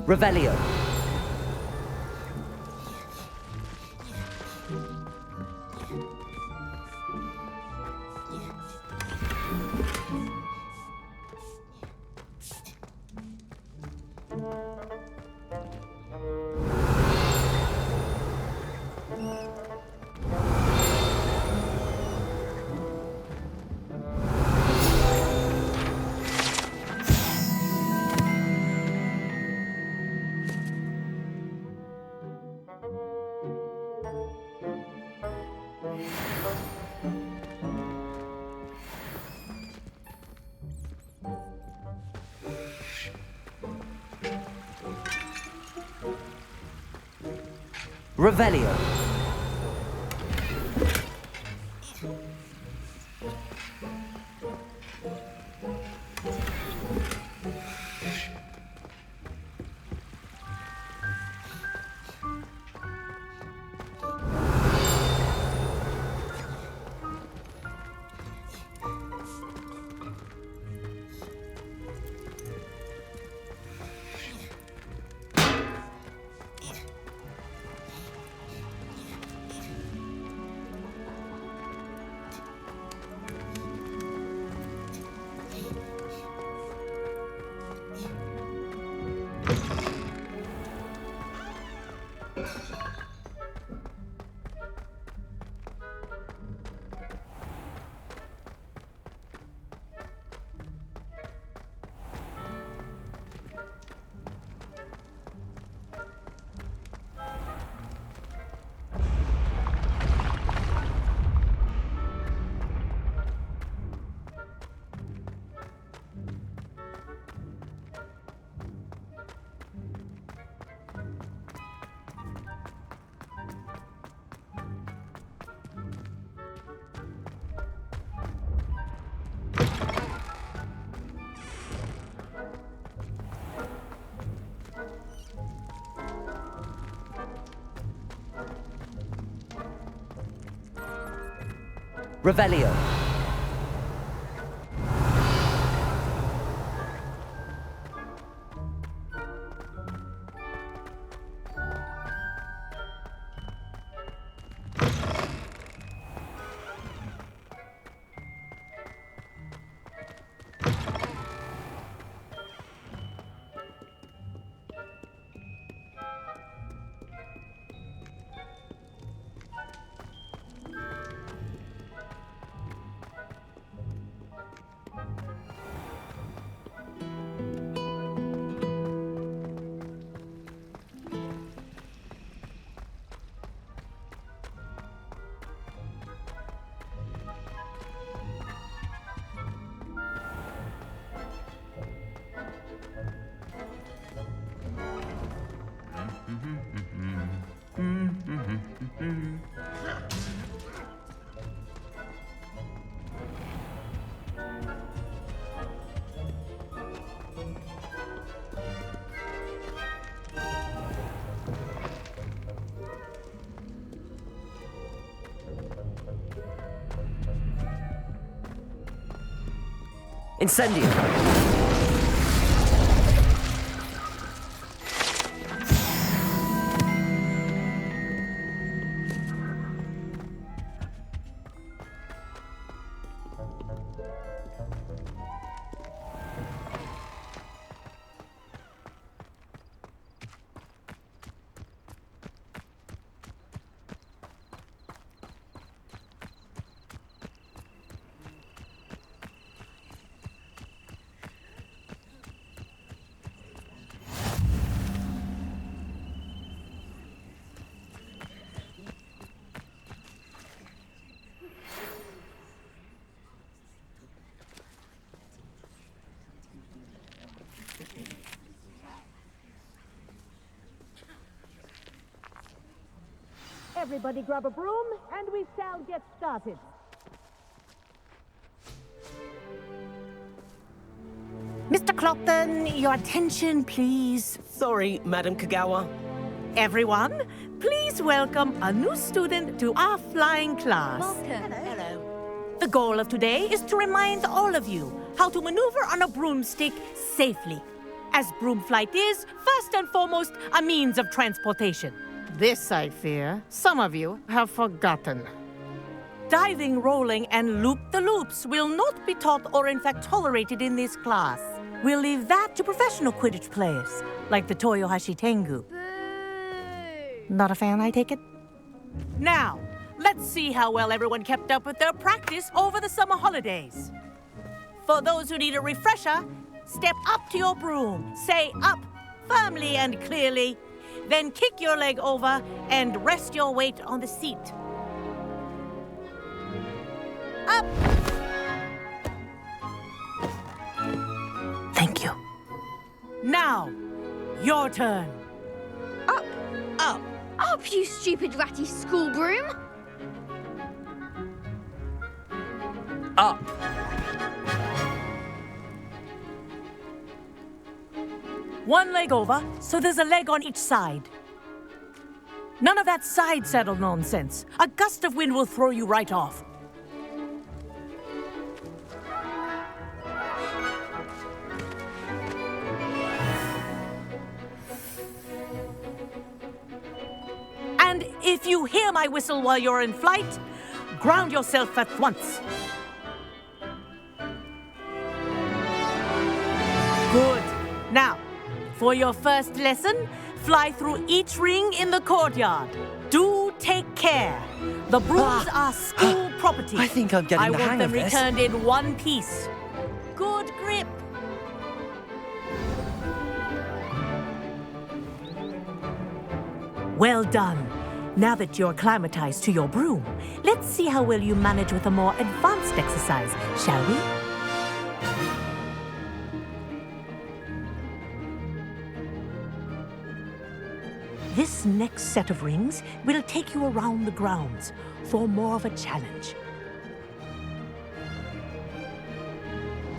Revelio. Revelio. Revelio. Incendio. Everybody grab a broom, and we shall get started. Mr. Clopton, your attention, please. Sorry, Madam Kagawa. Everyone, please welcome a new student to our flying class. Welcome. Hello. The goal of today is to remind all of you how to maneuver on a broomstick safely. as broom flight is, first and foremost, a means of transportation. This, I fear, some of you have forgotten. Diving, rolling, and loop-the-loops will not be taught or in fact tolerated in this class. We'll leave that to professional Quidditch players, like the Toyohashi Tengu. Not a fan, I take it? Now, let's see how well everyone kept up with their practice over the summer holidays. For those who need a refresher, step up to your broom, say up firmly and clearly, then kick your leg over and rest your weight on the seat. Up! Thank you. Now, your turn. Up! Up! Up, you stupid ratty school broom! Up. One leg over, so there's a leg on each side. None of that side saddle nonsense. A gust of wind will throw you right off. And if you hear my whistle while you're in flight, ground yourself at once. Good. Now, for your first lesson, fly through each ring in the courtyard. Do take care. The brooms are school property. I think I'm getting the hang of this. I want them returned in one piece. Good grip. Well done. Now that you're acclimatized to your broom, let's see how well you manage with a more advanced exercise, shall we? This next set of rings will take you around the grounds for more of a challenge.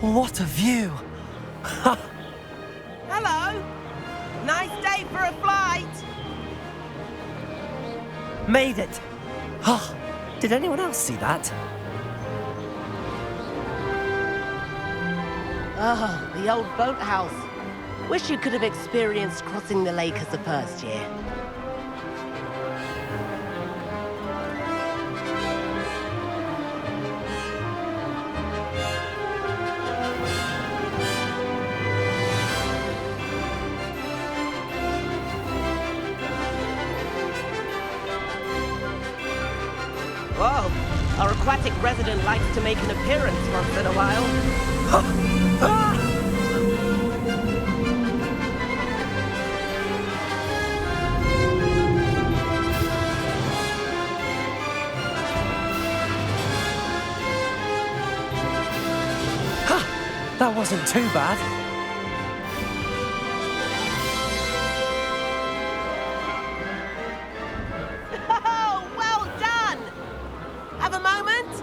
What a view! Hello! Nice day for a flight! Made it! Oh, did anyone else see that? Ah, the old boathouse. Wish you could have experienced crossing the lake as a first year. Whoa! Our aquatic resident likes to make an appearance once in a while. That wasn't too bad. Oh, well done! Have a moment?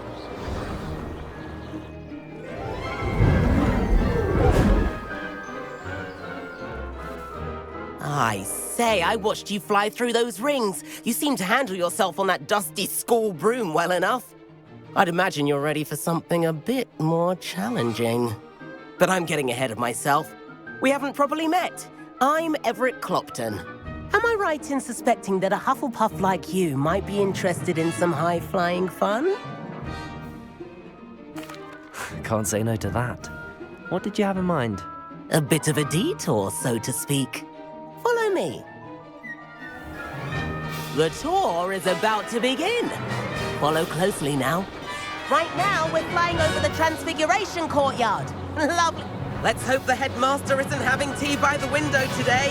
I say, I watched you fly through those rings. You seem to handle yourself on that dusty school broom well enough. I'd imagine you're ready for something a bit more challenging. But I'm getting ahead of myself. We haven't properly met. I'm Everett Clopton. Am I right in suspecting that a Hufflepuff like you might be interested in some high-flying fun? Can't say no to that. What did you have in mind? A bit of a detour, so to speak. Follow me. The tour is about to begin. Follow closely now. Right now, we're flying over the Transfiguration Courtyard. Lovely. Let's hope the headmaster isn't having tea by the window today.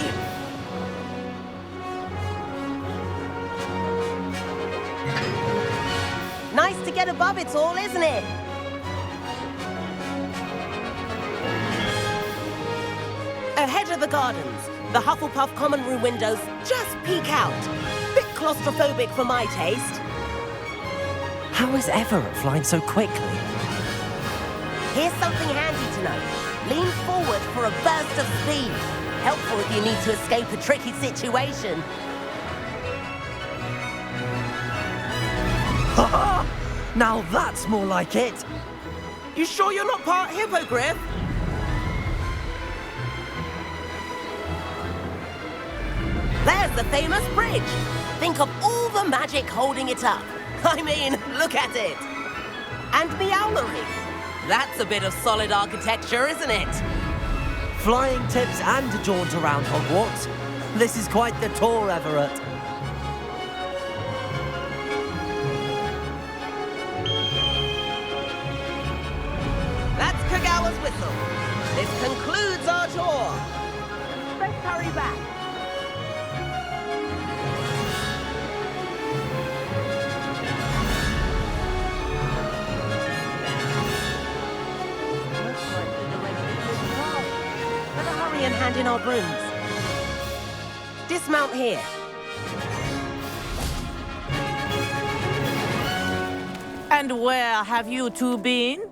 Nice to get above it all, isn't it? Ahead of the gardens, the Hufflepuff common room windows just peek out. Bit claustrophobic for my taste. How is Everett flying so quickly? Here's something handy to know. Lean forward for a burst of speed. Helpful if you need to escape a tricky situation. Now that's more like it! You sure you're not part hippogriff? There's the famous bridge. Think of all the magic holding it up. I mean, look at it. And the owlery. That's a bit of solid architecture, isn't it? Flying tips and a jaunt around Hogwarts. This is quite the tour, Everett. That's Kagawa's whistle. This concludes our tour. Let's hurry back. Better hurry and hand in our brooms. Dismount here. And where have you two been?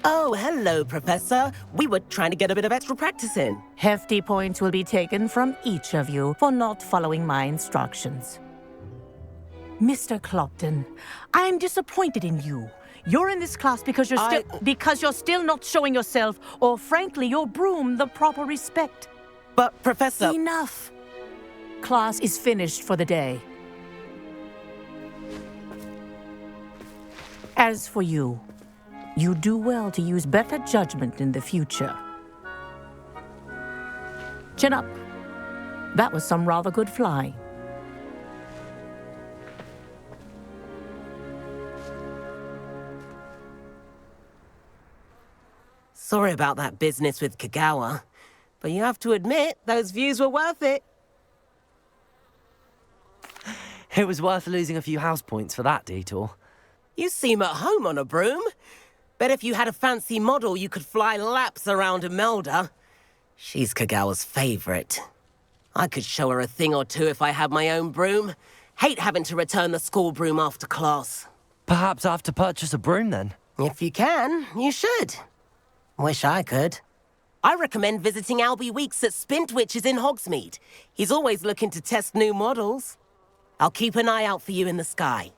Oh, hello, Professor. We were trying to get a bit of extra practice in. Hefty points will be taken from each of you for not following my instructions. Mr. Clopton, I'm disappointed in you. You're in this class because you're still not showing yourself, or frankly, your broom the proper respect. But, Professor... Enough. Class is finished for the day. As for you, you do well to use better judgment in the future. Chin up. That was some rather good flying. Sorry about that business with Kagawa, but you have to admit, those views were worth it. It was worth losing a few house points for that detour. You seem at home on a broom. Bet if you had a fancy model, you could fly laps around Imelda. She's Kagawa's favorite. I could show her a thing or two if I had my own broom. Hate having to return the school broom after class. Perhaps I have to purchase a broom then. If you can, you should. Wish I could. I recommend visiting Albie Weekes at Spintwitches in Hogsmeade. He's always looking to test new models. I'll keep an eye out for you in the sky.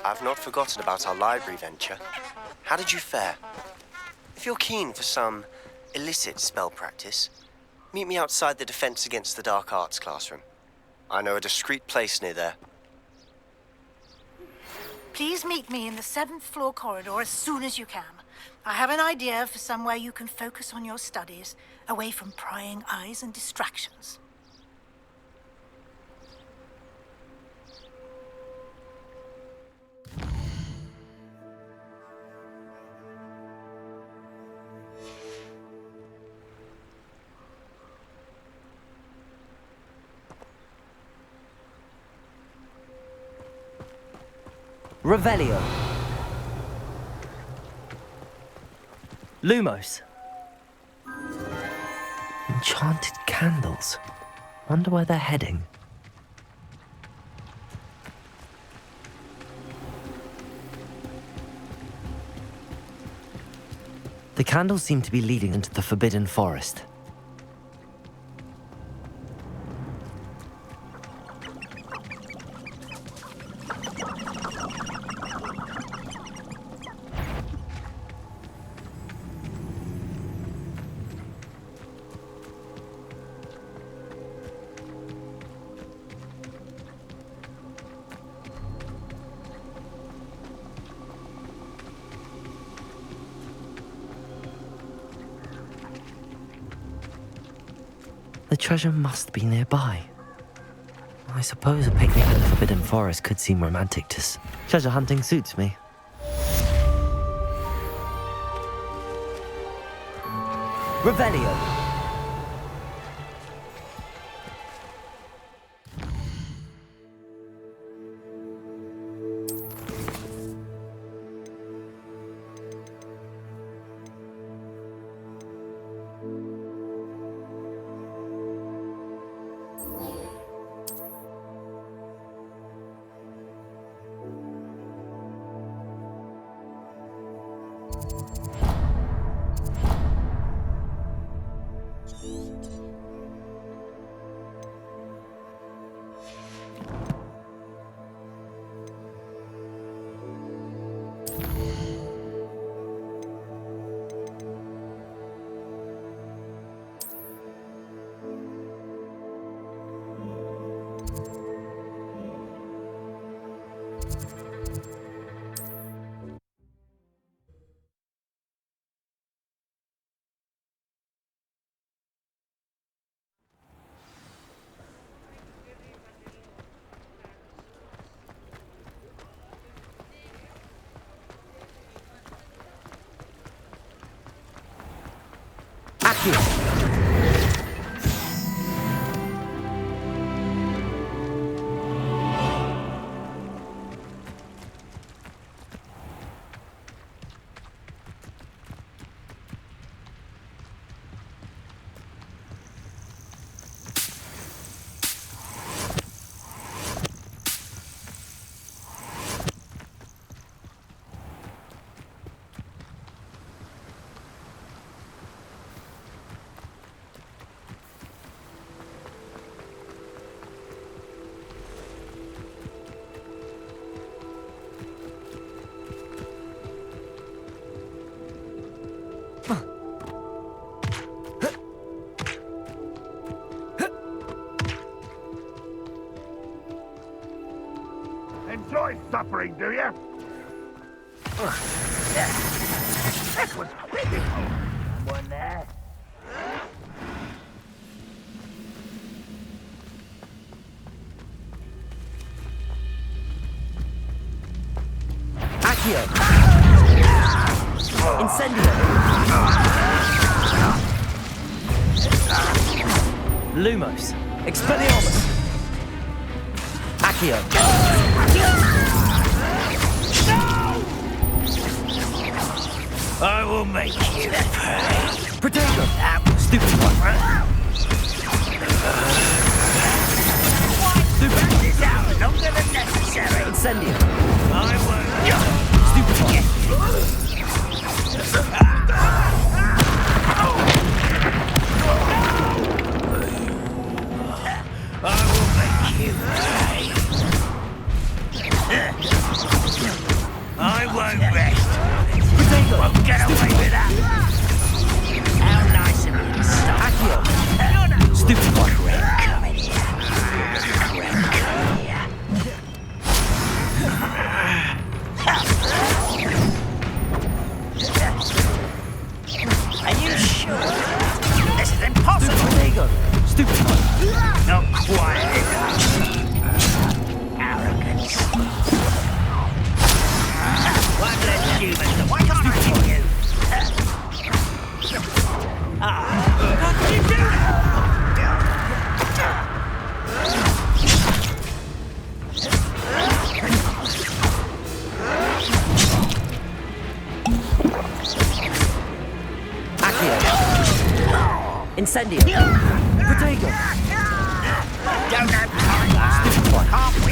I've not forgotten about our library venture. How did you fare? If you're keen for some illicit spell practice, meet me outside the Defense Against the Dark Arts classroom. I know a discreet place near there. Please meet me in the 7th floor corridor as soon as you can. I have an idea for somewhere you can focus on your studies, away from prying eyes and distractions. Revelio. Lumos. Enchanted candles. Wonder where they're heading. The candles seem to be leading into the Forbidden Forest. The treasure must be nearby. I suppose a picnic in the Forbidden Forest could seem romantic to us. Treasure hunting suits me. Revelio. enjoy suffering, do you? That was critical. Someone there? Accio! Incendio! Lumos! Expelliarmus! Accio! I will make you pay. Protego! Stupid one! Stupid! This is out longer than necessary. Incendio! I won't. Stupid one! I will make you pay. I won't rest. Protego! Won't get away with that. How nice of you to stop. Accio! Stupid one! Come in here. Are you sure? This is impossible. Protego! Stupid one! Not quite enough. Arrogance. One less human. Why can't I hit you? How can you do that? Accio! Incendio! Protego! Don't have time. Stupid one! Can't we?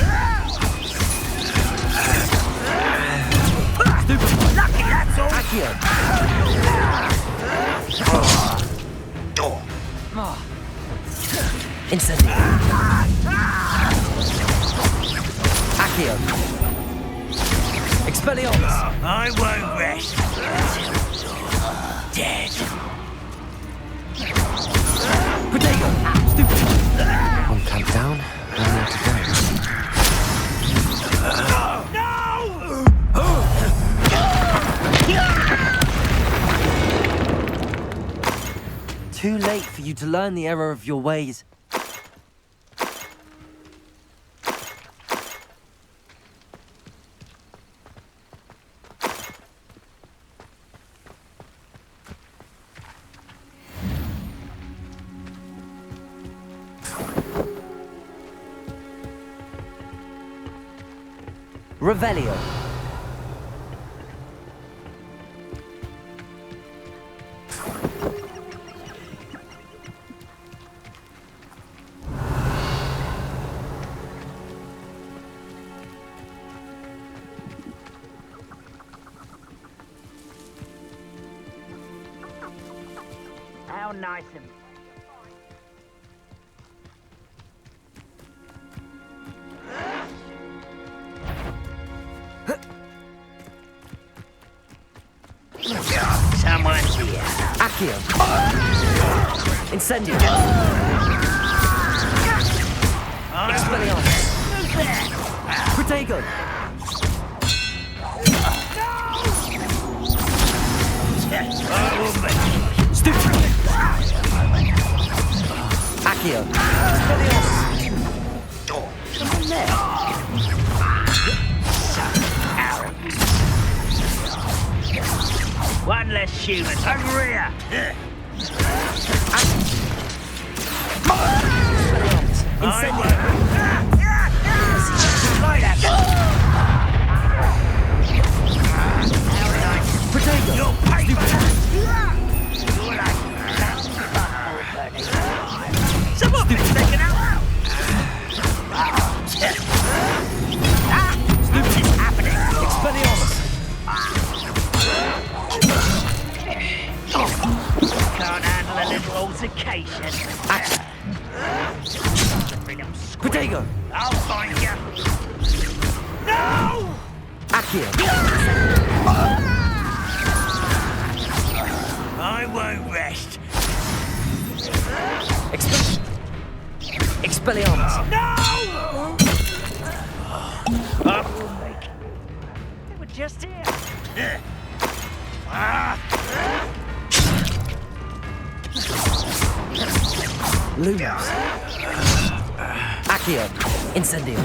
Stupid one! Lucky, that's all. Accio! Incendio! Accio! Expelliarmus! I won't rest until you're dead. Protego! Stupid one! One camp down, one more to go. Too late for you to learn the error of your ways. Revelio. How nice of you. Someone here. Accio. Incendio. Expelliarmus. Protego. I will make you. Stupid. Accio. Expelliarmus. Someone there. One less human. Over here. Incendio. Right at you. Protego. You'll pay for that. You're like some of it's taken out. This is happening. Expelliarmus. Can't handle a little altercation. Protego. I'll find you. No! Accio. I won't rest. Expelliarmus. No! I will just here. Lumos. Accio. Incendio.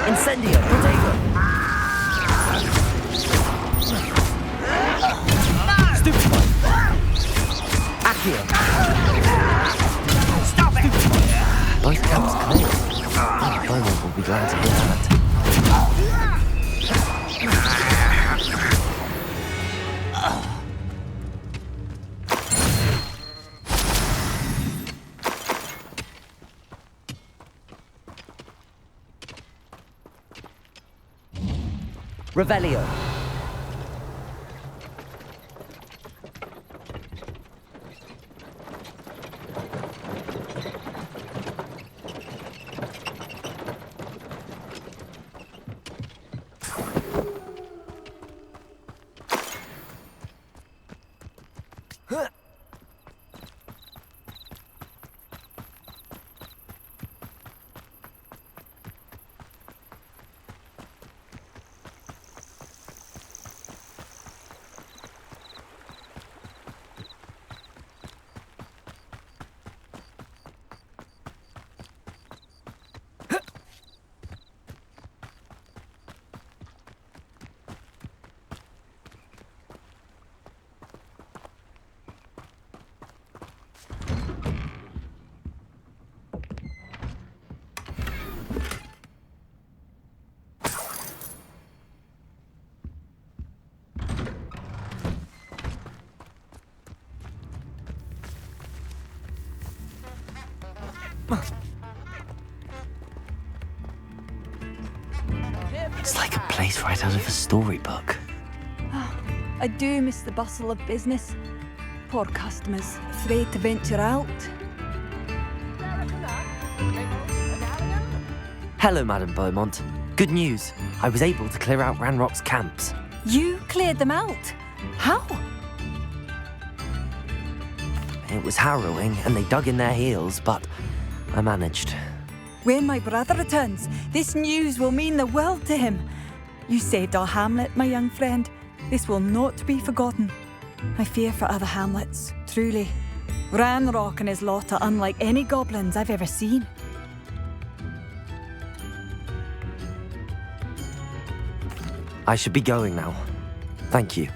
Incendio. Protego. Stupefy. Accio. Stop it! Both camps clear. Bowman will be glad to hear that. Revelio. It's like a place right out of a storybook. I do miss the bustle of business. Poor customers, afraid to venture out. Hello, Madam Beaumont. Good news. I was able to clear out Ranrock's camps. You cleared them out? How? It was harrowing, and they dug in their heels, but I managed. When my brother returns, this news will mean the world to him. You saved our hamlet, my young friend. This will not be forgotten. I fear for other hamlets, truly. Ranrock and his lot are unlike any goblins I've ever seen. I should be going now. Thank you.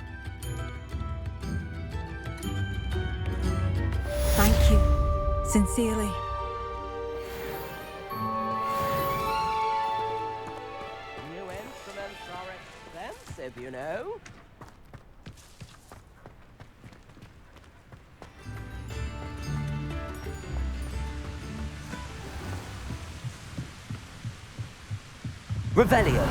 Thank you. Sincerely. New instruments are expensive, you know. Revelio.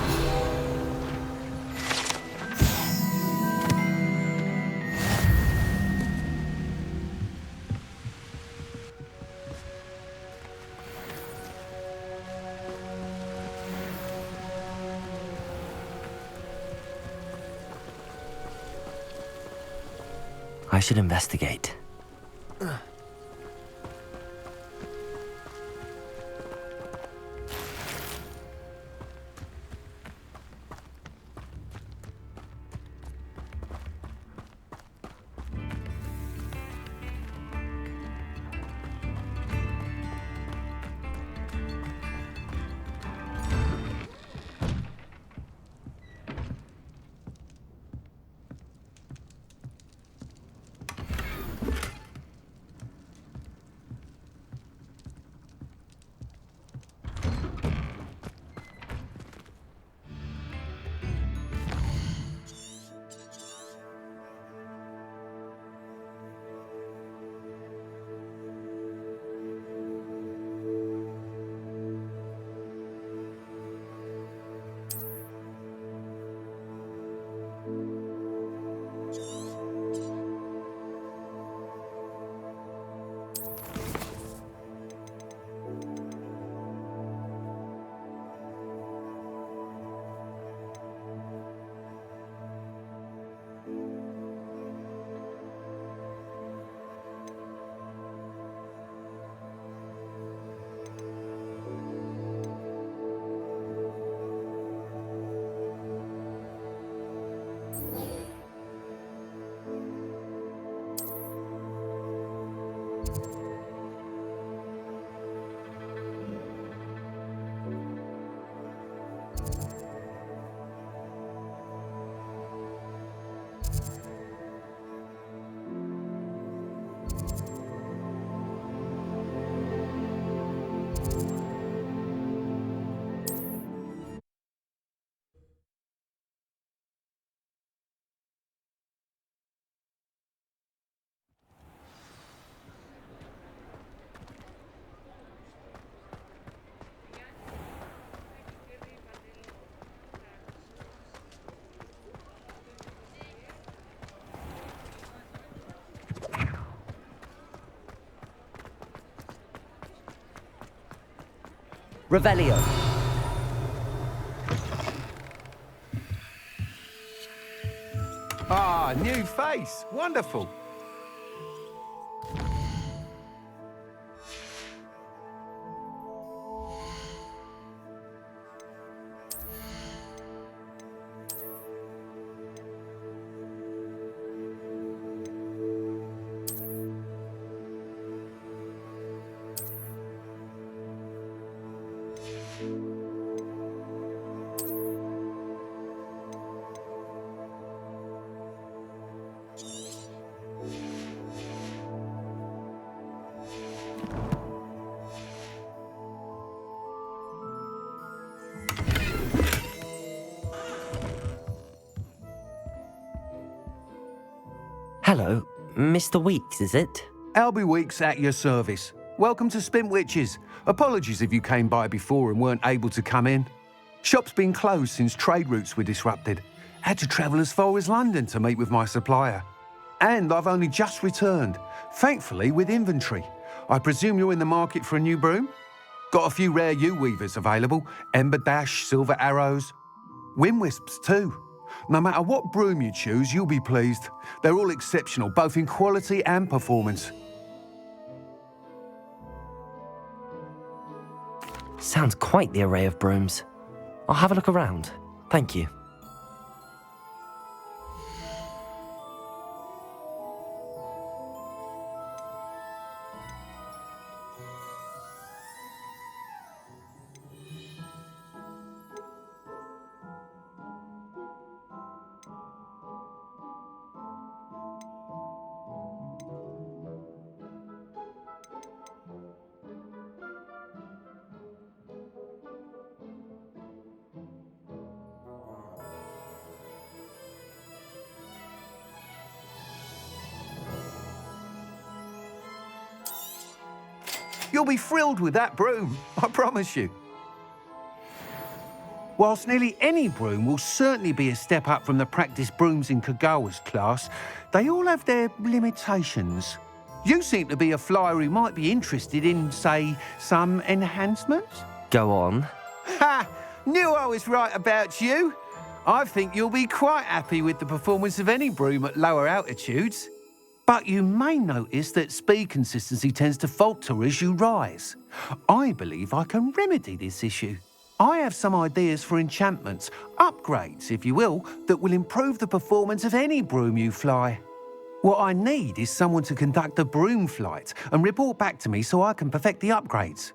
I should investigate. Revelio. Ah, new face. Wonderful. Hello, Mr. Weekes, is it? Albie Weekes at your service. Welcome to Spin Witches. Apologies if you came by before and weren't able to come in. Shop's been closed since trade routes were disrupted. Had to travel as far as London to meet with my supplier. And I've only just returned, thankfully with inventory. I presume you're in the market for a new broom? Got a few rare yew-weavers available, Ember Dash, Silver Arrows, Wind Wisps too. No matter what broom you choose, you'll be pleased. They're all exceptional, both in quality and performance. Sounds quite the array of brooms. I'll have a look around. Thank you. You'll be thrilled with that broom, I promise you. Whilst nearly any broom will certainly be a step up from the practice brooms in Kagawa's class, they all have their limitations. You seem to be a flyer who might be interested in, say, some enhancements? Go on. Ha! Knew I was right about you. I think you'll be quite happy with the performance of any broom at lower altitudes. But you may notice that speed consistency tends to falter as you rise. I believe I can remedy this issue. I have some ideas for enchantments, upgrades, if you will, that will improve the performance of any broom you fly. What I need is someone to conduct a broom flight and report back to me so I can perfect the upgrades.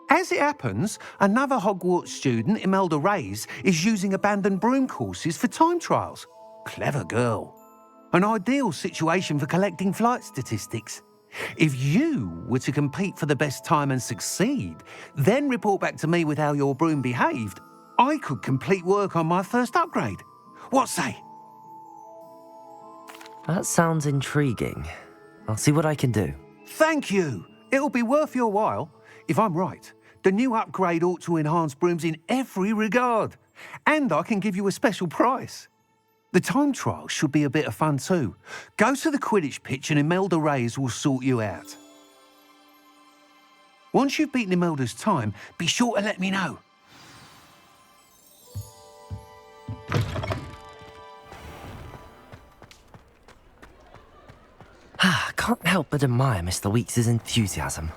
As it happens, another Hogwarts student, Imelda Reyes, is using abandoned broom courses for time trials. Clever girl. An ideal situation for collecting flight statistics. If you were to compete for the best time and succeed, then report back to me with how your broom behaved, I could complete work on my first upgrade. What say? That sounds intriguing. I'll see what I can do. Thank you. It'll be worth your while. If I'm right, the new upgrade ought to enhance brooms in every regard. And I can give you a special price. The time trial should be a bit of fun too. Go to the Quidditch pitch and Imelda Reyes will sort you out. Once you've beaten Imelda's time, be sure to let me know. Can't help but admire Mr. Weekes' enthusiasm.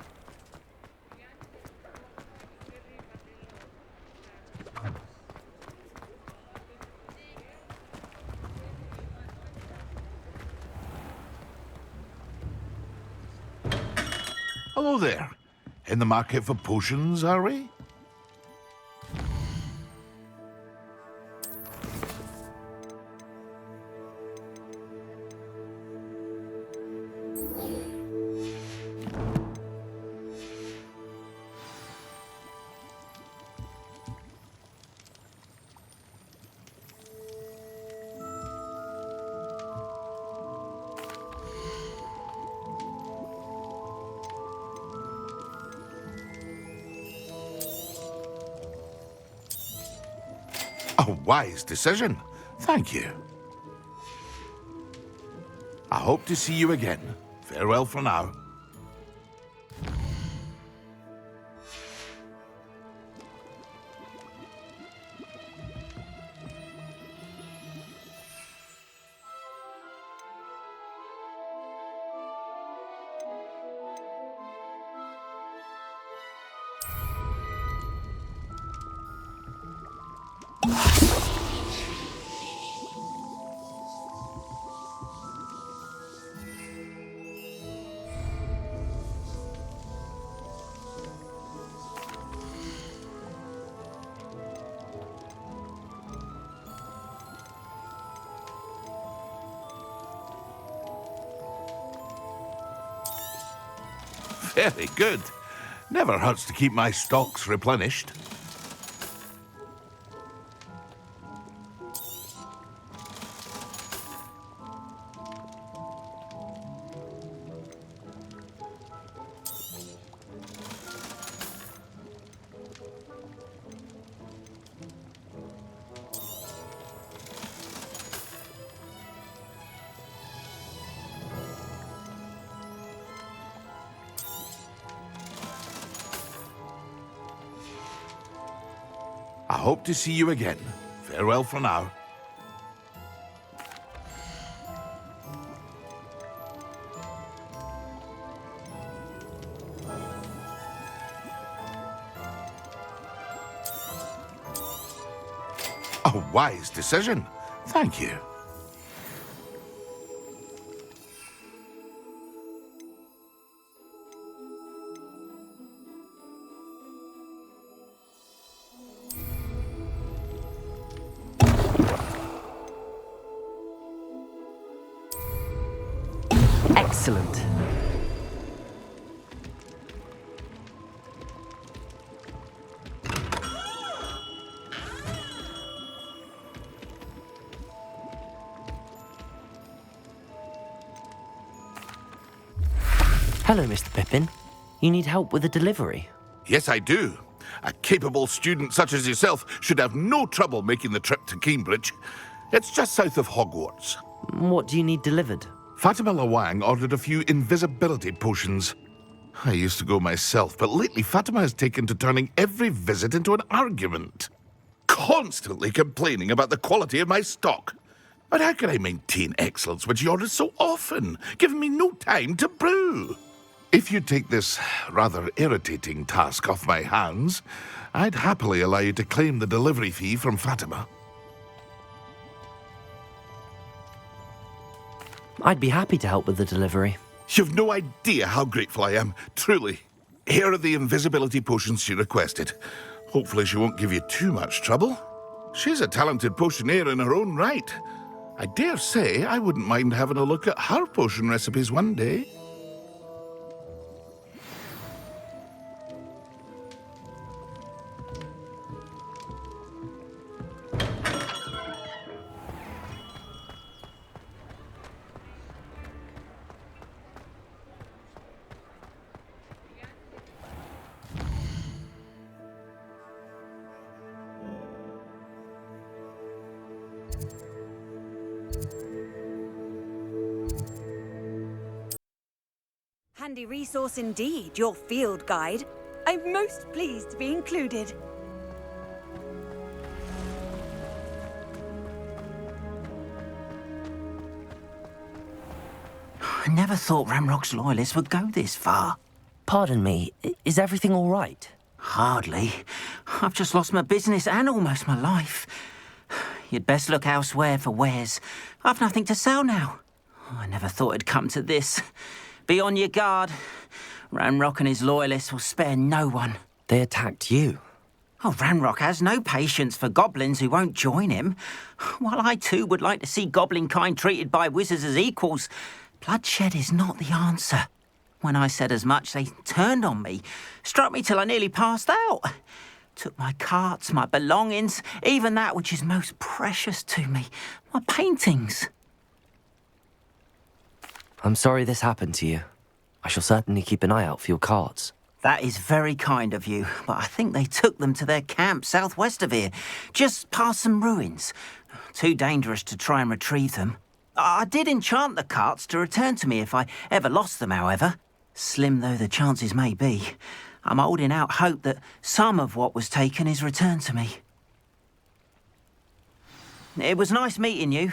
Hello there. In the market for potions, are we? A wise decision. Thank you. I hope to see you again. Farewell for now. Very good. Never hurts to keep my stocks replenished. I hope to see you again. Farewell for now. A wise decision. Thank you. Excellent. Hello, Mr. Pippin. You need help with a delivery? Yes, I do. A capable student such as yourself should have no trouble making the trip to Cambridge. It's just south of Hogwarts. What do you need delivered? Fatima Lawang ordered a few invisibility potions. I used to go myself, but lately Fatima has taken to turning every visit into an argument. Constantly complaining about the quality of my stock. But how can I maintain excellence when she orders so often, giving me no time to brew? If you take this rather irritating task off my hands, I'd happily allow you to claim the delivery fee from Fatima. I'd be happy to help with the delivery. You've no idea how grateful I am, truly. Here are the invisibility potions she requested. Hopefully she won't give you too much trouble. She's a talented potioneer in her own right. I dare say I wouldn't mind having a look at her potion recipes one day. Handy resource indeed, your field guide. I'm most pleased to be included. I never thought Ramrock's loyalists would go this far. Pardon me, is everything all right? Hardly. I've just lost my business and almost my life. You'd best look elsewhere for wares. I've nothing to sell now. I never thought it'd come to this. Be on your guard. Ranrock and his loyalists will spare no one. They attacked you. Oh, Ranrock has no patience for goblins who won't join him. While I too would like to see goblin kind treated by wizards as equals, bloodshed is not the answer. When I said as much, they turned on me, struck me till I nearly passed out. Took my carts, my belongings, even that which is most precious to me, my paintings. I'm sorry this happened to you. I shall certainly keep an eye out for your carts. That is very kind of you, but I think they took them to their camp southwest of here, just past some ruins. Too dangerous to try and retrieve them. I did enchant the carts to return to me if I ever lost them, however. Slim though the chances may be, I'm holding out hope that some of what was taken is returned to me. It was nice meeting you.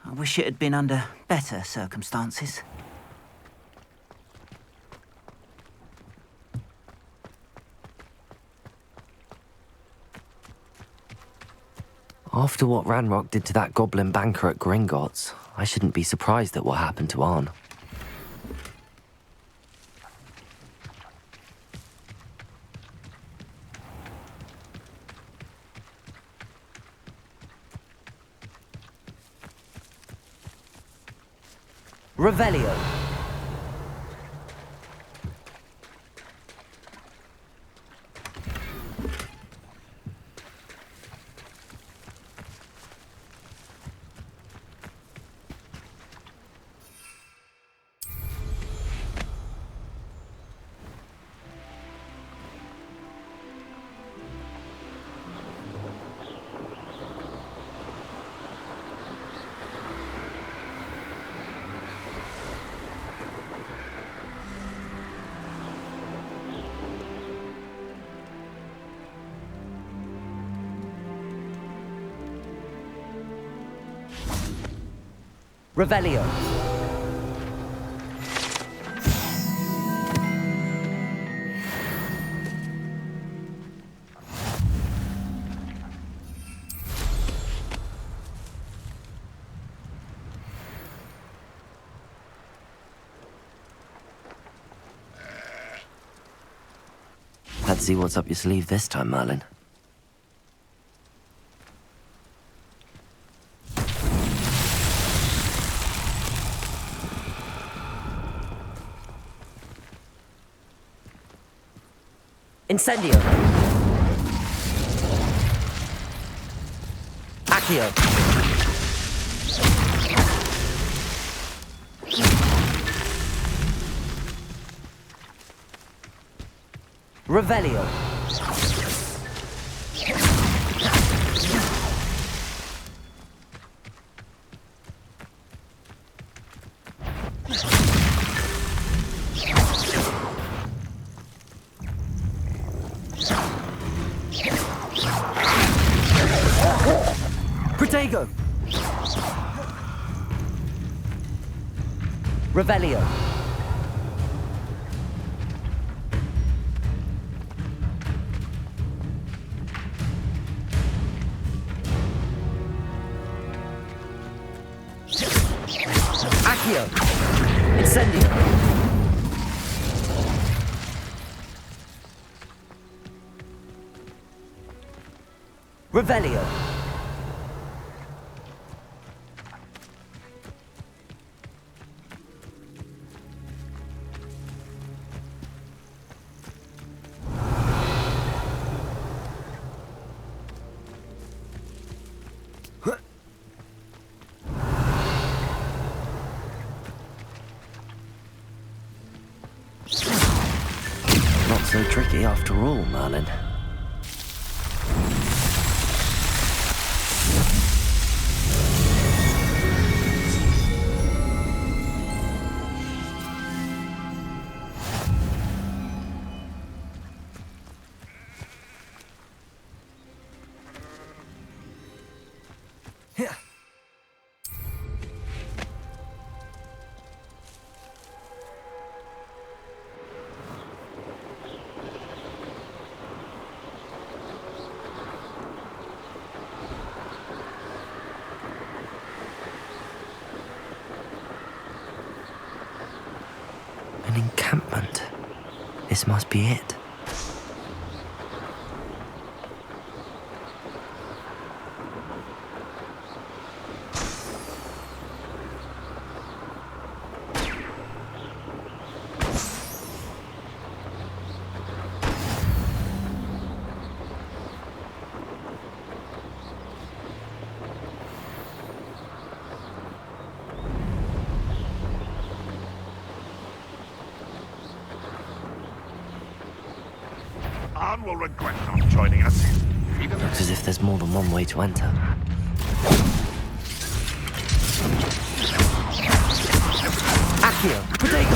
I wish it had been under better circumstances. After what Ranrock did to that goblin banker at Gringotts, I shouldn't be surprised at what happened to Arn. Revelio. Revelio. Let's see what's up your sleeve this time, Merlin. Incendio. Accio. Revelio. Protego. Revelio. Accio. Incendio. Revelio. Not so tricky after all, Merlin. An encampment. This must be it. Anne will regret not joining us. Looks as if there's more than one way to enter. Accio! Protego!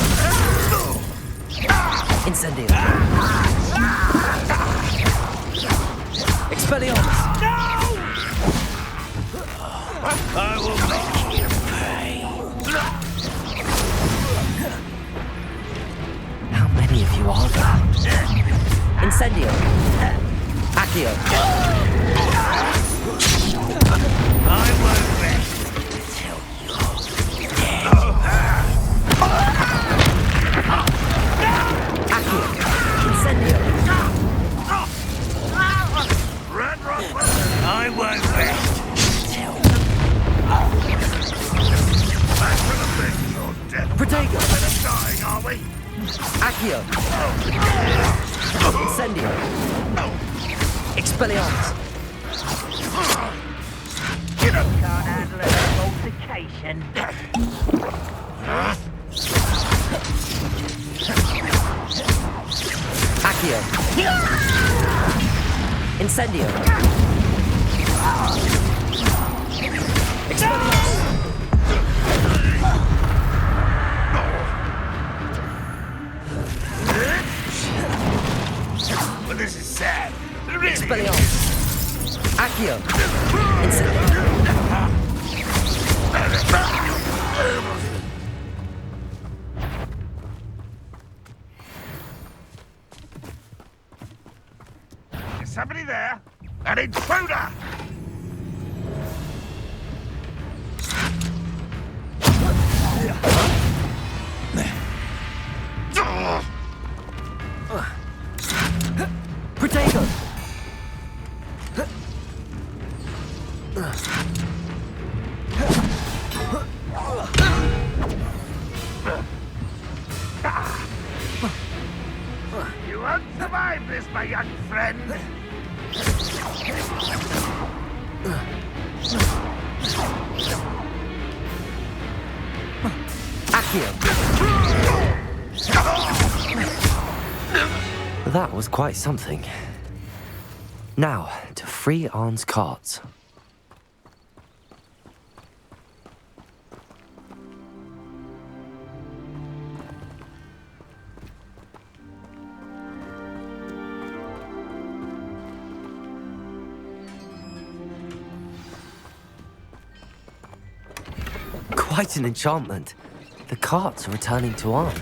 Incendio! Expelliarmus! I will make you pay. How many of you are there? Incendio! Accio! I won't rest until you're dead. Accio! Incendio! Red Rock, I won't rest until back to the thing, you're dead. Protego! We're dying, are we? Accio! Incendio! Expelliarmus! You can't handle an altercation. Accio! Incendio! Expelliarmus! But this is sad. Really. Expelliarmus! Accio! Incendio! Is somebody there? An intruder! Protego! You won't survive this, my young friend. Accio! That was quite something. Now, to free Arne's carts. Quite an enchantment. The carts are returning to Arne.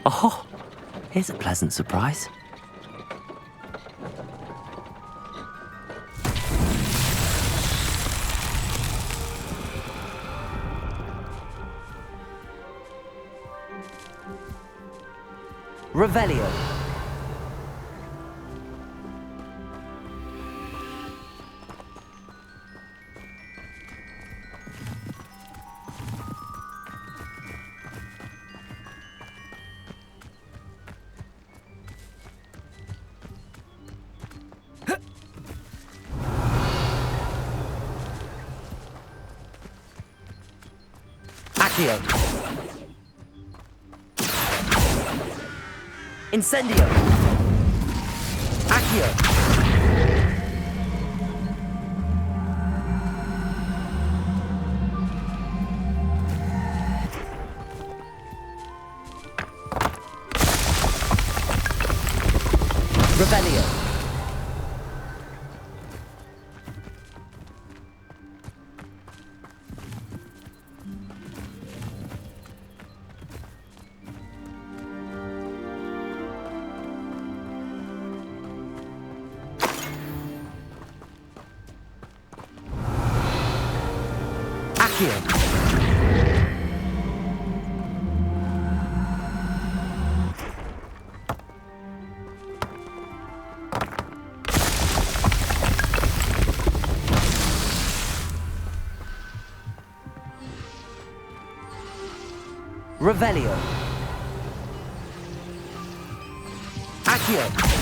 Oh, here's a pleasant surprise. Revelio. Accio. Incendio. Accio. Revelio. Accio. Revelio. Accio.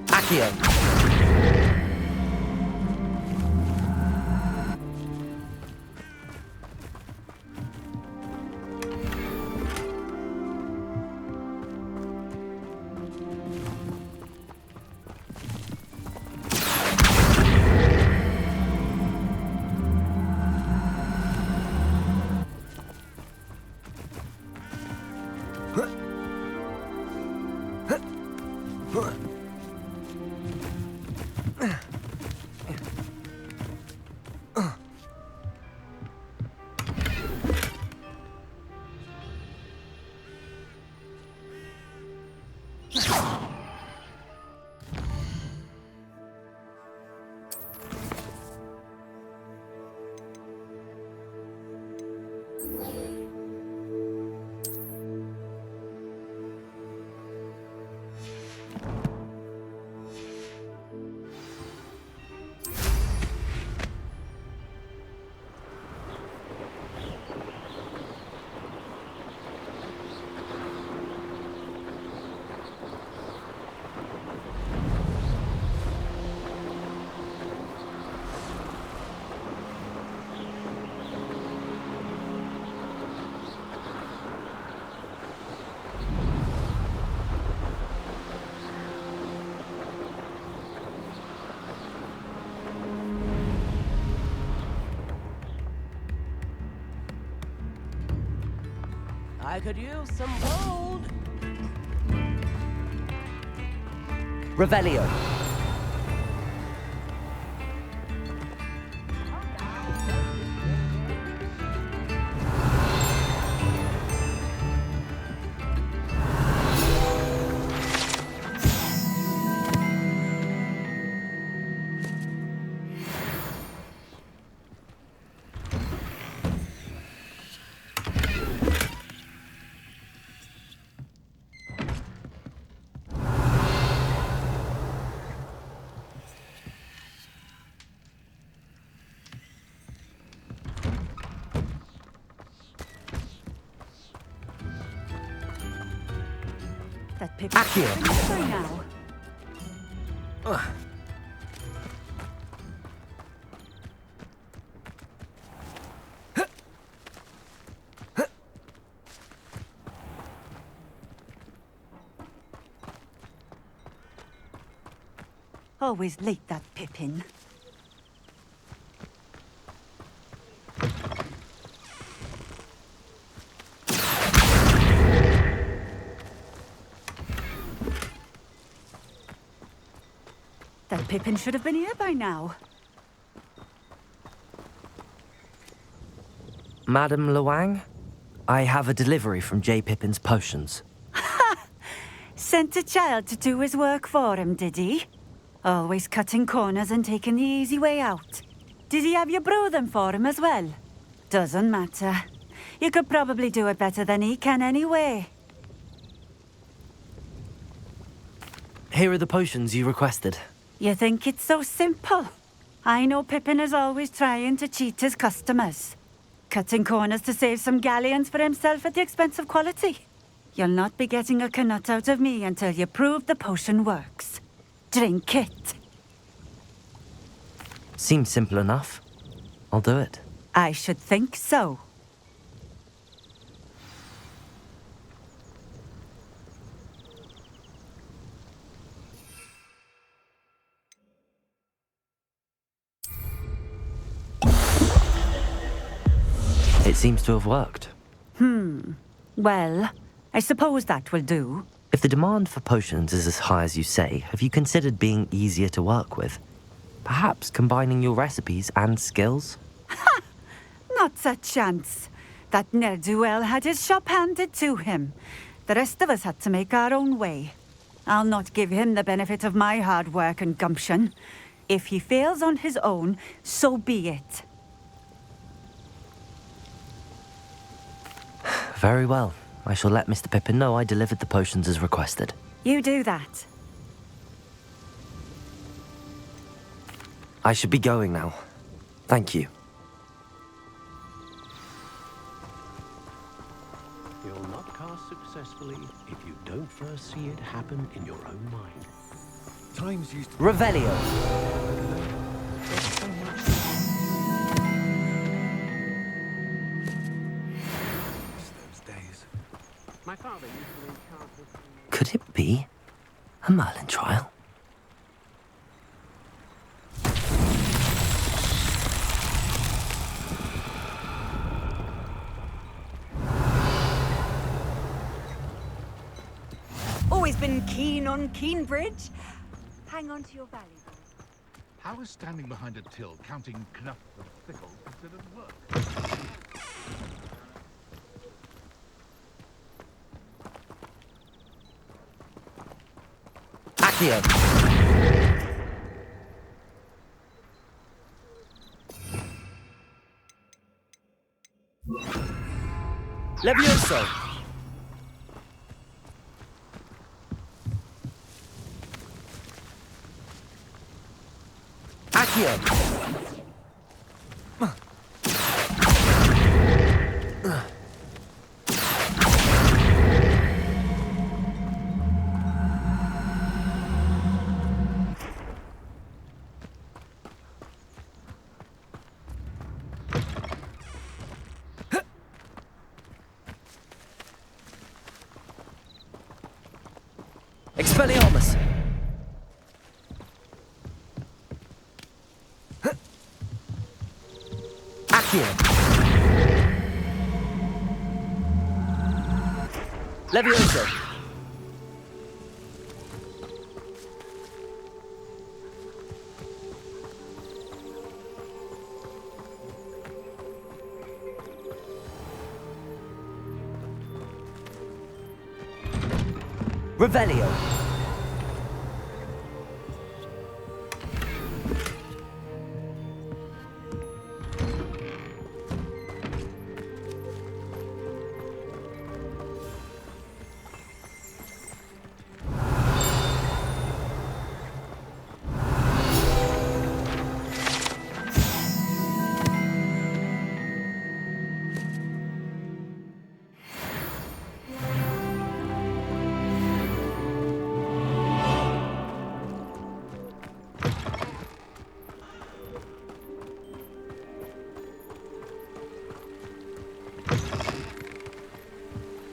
Accio. I could use some gold. Revelio. That Pippin. Accio. Now. Always late, that Pippin. That Pippin should have been here by now. Madam Luang, I have a delivery from J. Pippin's potions. Sent a child to do his work for him, did he? Always cutting corners and taking the easy way out. Did he have you brew them for him as well? Doesn't matter. You could probably do it better than he can anyway. Here are the potions you requested. You think it's so simple? I know Pippin is always trying to cheat his customers. Cutting corners to save some galleons for himself at the expense of quality. You'll not be getting a canut out of me until you prove the potion works. Drink it. Seems simple enough. I'll do it. I should think so. It seems to have worked. Well, I suppose that will do. If the demand for potions is as high as you say, have you considered being easier to work with? Perhaps combining your recipes and skills? Not a chance. That ne'er-do-well had his shop handed to him. The rest of us had to make our own way. I'll not give him the benefit of my hard work and gumption. If he fails on his own, so be it. Very well. I shall let Mr. Pippin know I delivered the potions as requested. You do that. I should be going now. Thank you. You'll not cast successfully if you don't first see it happen in your own mind. Times used to... Revelio! My father usually enchanted... Could it be a Merlin trial? Always been keen on Keenbridge. Hang on to your valuables. How is standing behind a till counting knuff of thickle considered work? Accio! Levioso! Accio! Expelliarmus! Accio! Levioso! Revelio!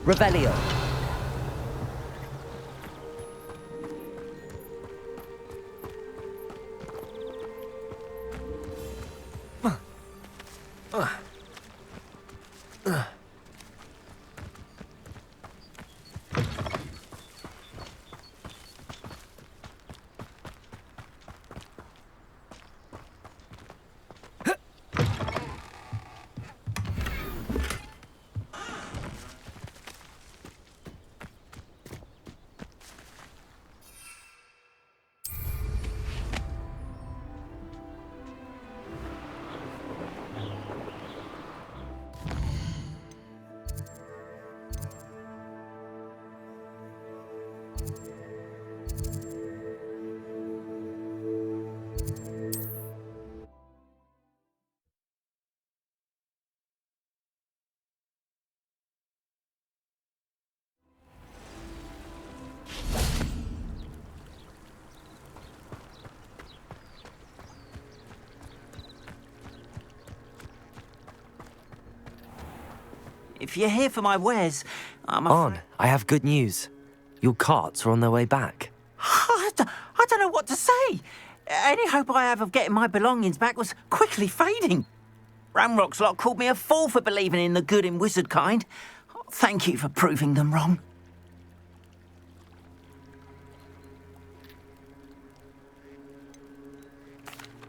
Revelio. If you're here for my wares, I'm On, I have good news. Your carts are on their way back. I don't know what to say. Any hope I have of getting my belongings back was quickly fading. Ramrock's lot called me a fool for believing in the good in wizard kind. Thank you for proving them wrong.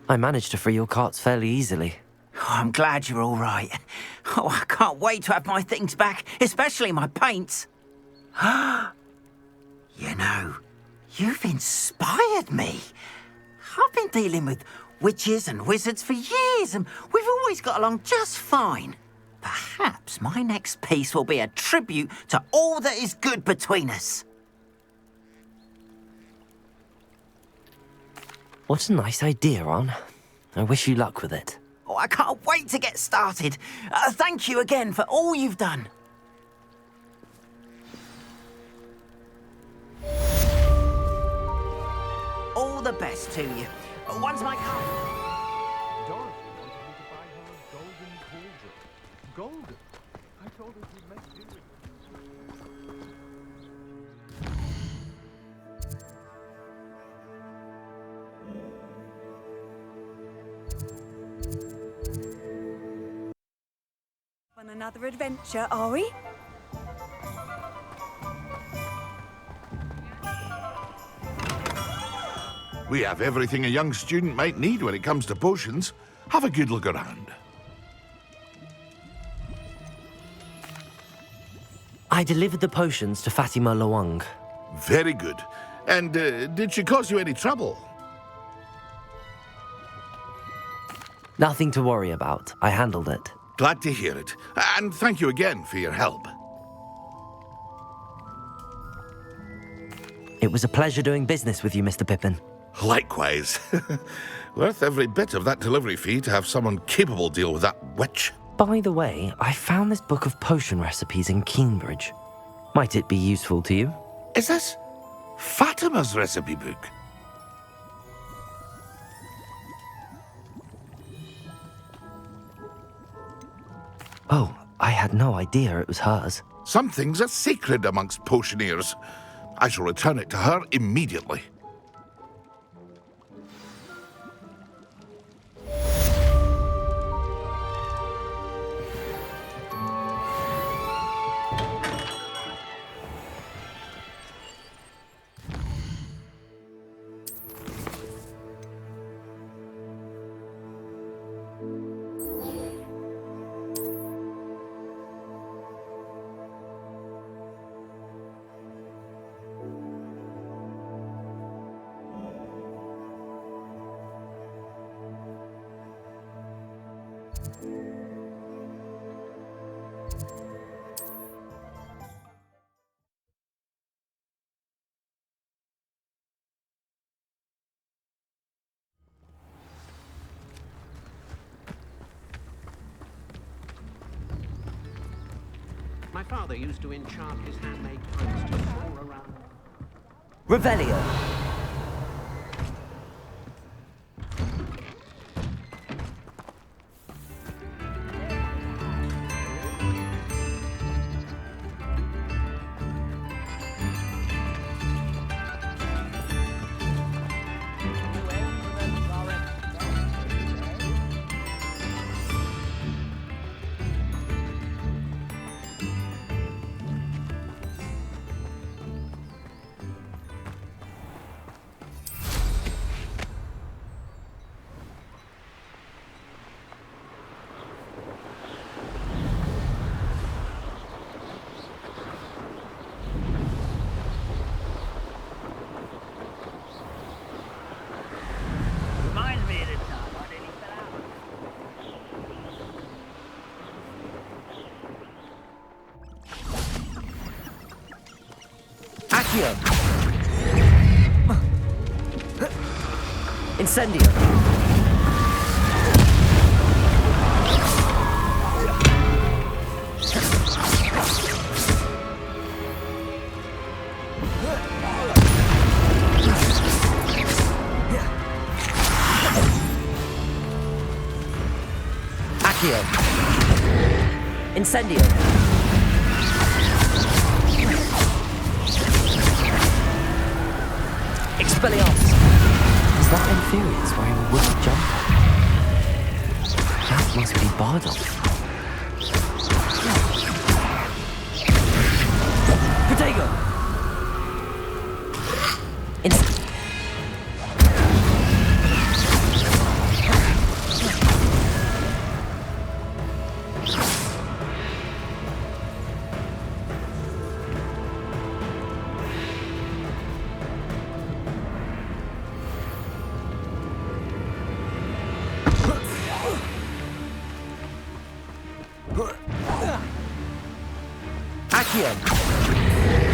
I managed to free your carts fairly easily. Oh, I'm glad you're all right. Oh, I can't wait to have my things back, especially my paints. You know, you've inspired me. I've been dealing with witches and wizards for years, and we've always got along just fine. Perhaps my next piece will be a tribute to all that is good between us. What a nice idea, On. I wish you luck with it. Oh, I can't wait to get started. Thank you again for all you've done. All the best to you. Once my car... Dorothy wanted me to buy her a golden cauldron. Golden? I told her she'd make do with On another adventure, are we? We have everything a young student might need when it comes to potions. Have a good look around. I delivered the potions to Fatima Lawang. Very good. And did she cause you any trouble? Nothing to worry about. I handled it. Glad to hear it. And thank you again for your help. It was a pleasure doing business with you, Mr. Pippin. Likewise. Worth every bit of that delivery fee to have someone capable deal with that witch. By the way, I found this book of potion recipes in Cambridge. Might it be useful to you? Is this Fatima's recipe book? Oh, I had no idea it was hers. Some things are sacred amongst potioneers. I shall return it to her immediately. My father used to enchant his handmade pipes to soar around. Revelio. Incendio. Accio. Incendio. Expelliarmus! Is that Inferior's wearing a wooden jumper? That must be Bardolph. Protego!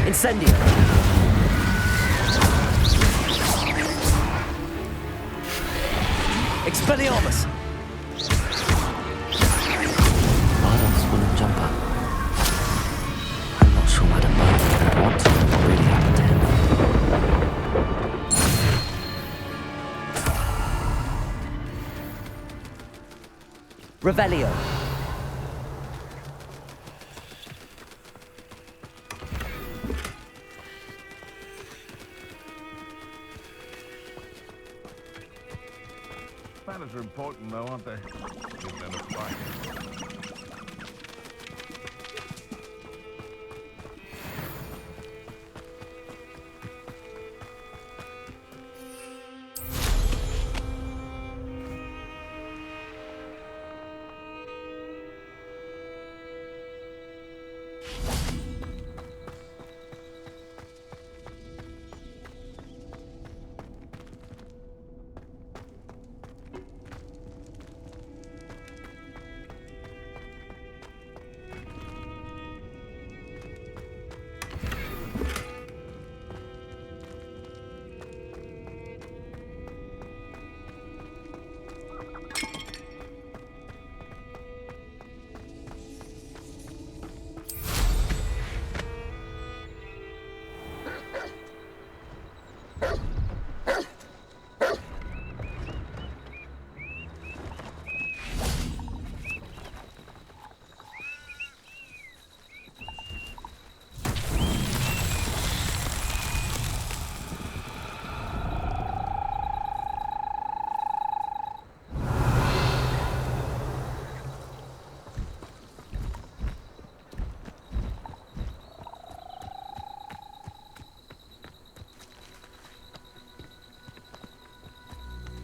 Incendio. Expelliarmus. Bardolph's wooden jumper. I'm not sure Madame Bardolph would want to know what really happened to him. Revelio. Manners are important, though, aren't they? Give them a fight.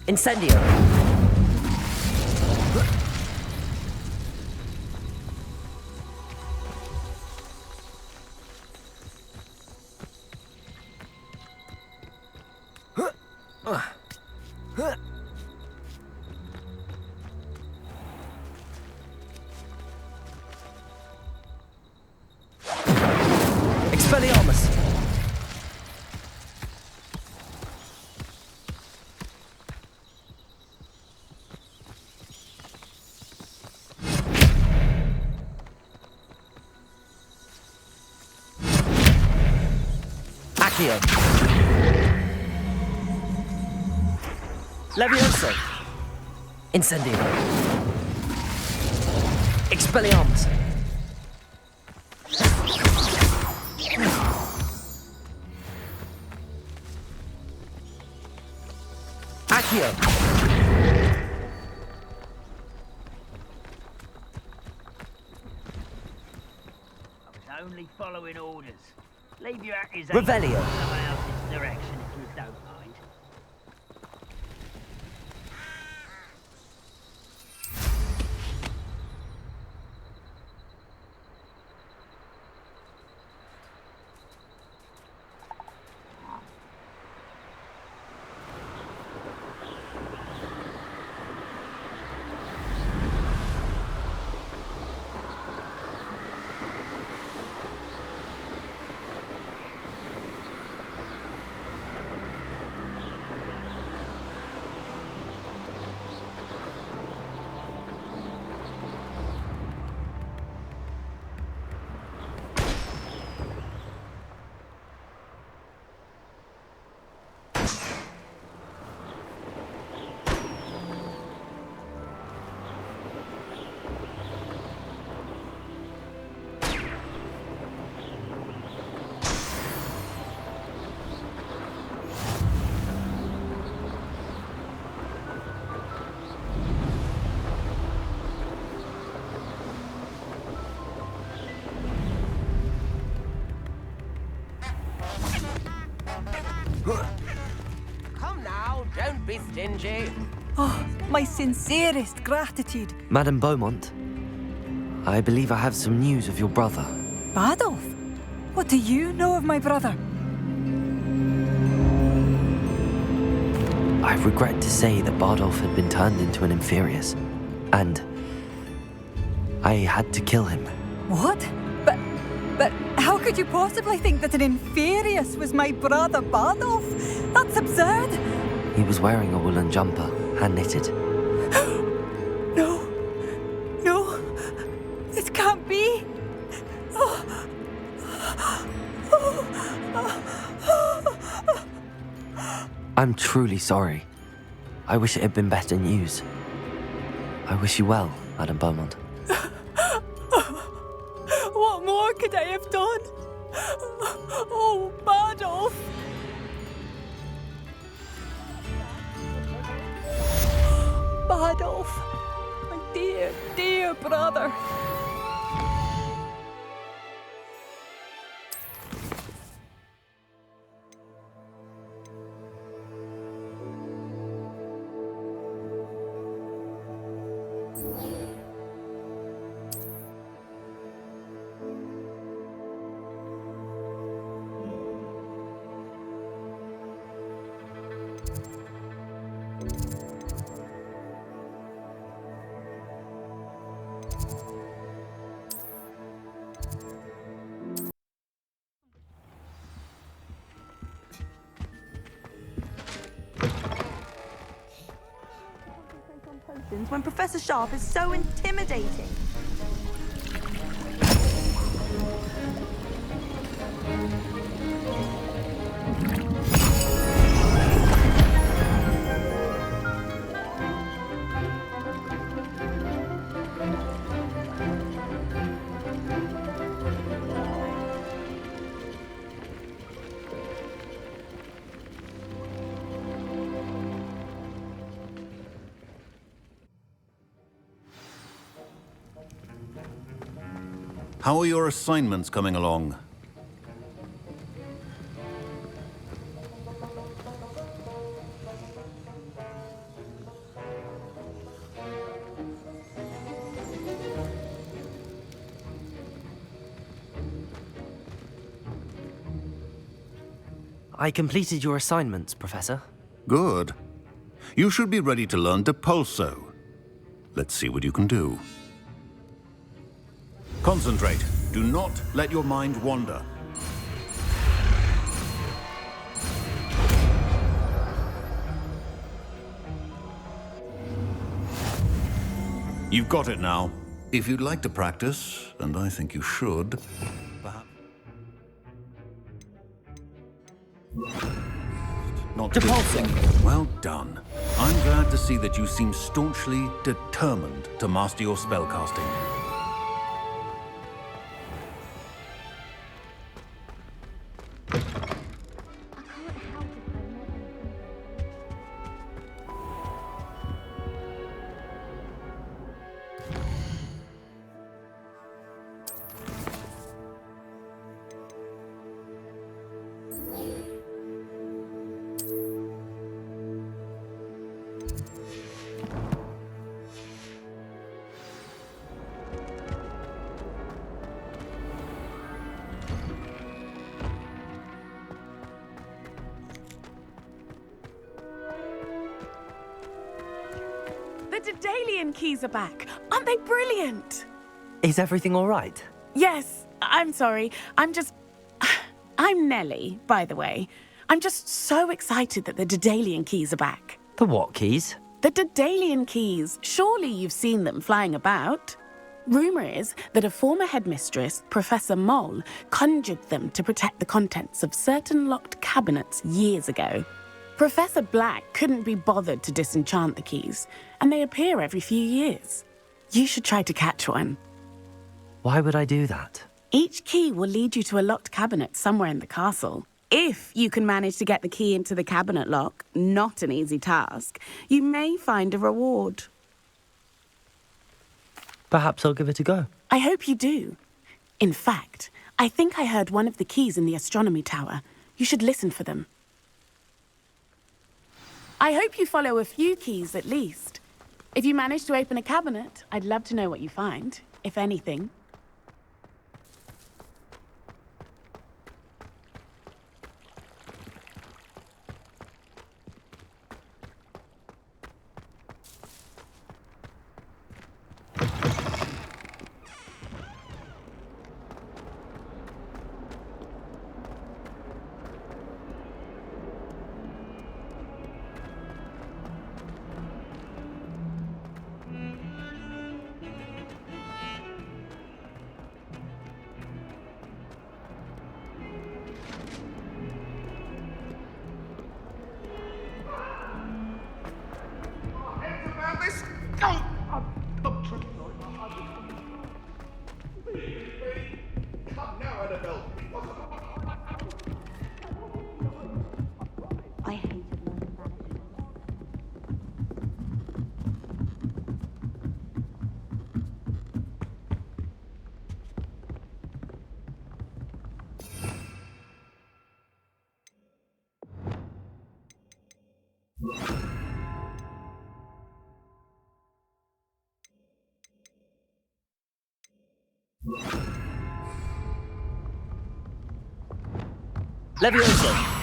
Incendio. Expelliarmus. Accio. Levioso. Incendio. Expelliarmus. Accio. I was only following orders. Leave your accusations Revelio. in someone else's direction if you don't mind. be stingy. Oh, my sincerest gratitude. Madame Beaumont, I believe I have some news of your brother. Bardolph? What do you know of my brother? I regret to say that Bardolph had been turned into an Inferius, and I had to kill him. What? But how could you possibly think that an Inferius was my brother Bardolph? That's absurd. He was wearing a woolen jumper, hand-knitted. No. No. This can't be. I'm truly sorry. I wish it had been better news. I wish you well, Madame Beaumont. What more could I have done? Oh, Bardolph! Bardolph, my dear, dear brother. When Professor Sharp is so intimidating. How are your assignments coming along? I completed your assignments, Professor. Good. You should be ready to learn Depulso. Let's see what you can do. Concentrate. Do not let your mind wander. You've got it now. If you'd like to practice, and I think you should, perhaps... Not Depulsing. Well done. I'm glad to see that you seem staunchly determined to master your spellcasting. The Daedalian keys are back. Aren't they brilliant? Is everything all right? Yes. I'm sorry. I'm Nellie, by the way. I'm just so excited that the Daedalian keys are back. The what keys? The Daedalian keys. Surely you've seen them flying about. Rumour is that a former headmistress, Professor Moll, conjured them to protect the contents of certain locked cabinets years ago. Professor Black couldn't be bothered to disenchant the keys, and they appear every few years. You should try to catch one. Why would I do that? Each key will lead you to a locked cabinet somewhere in the castle. If you can manage to get the key into the cabinet lock, not an easy task, you may find a reward. Perhaps I'll give it a go. I hope you do. In fact, I think I heard one of the keys in the astronomy tower. You should listen for them. I hope you follow a few keys at least. If you manage to open a cabinet, I'd love to know what you find, if anything. Levioso!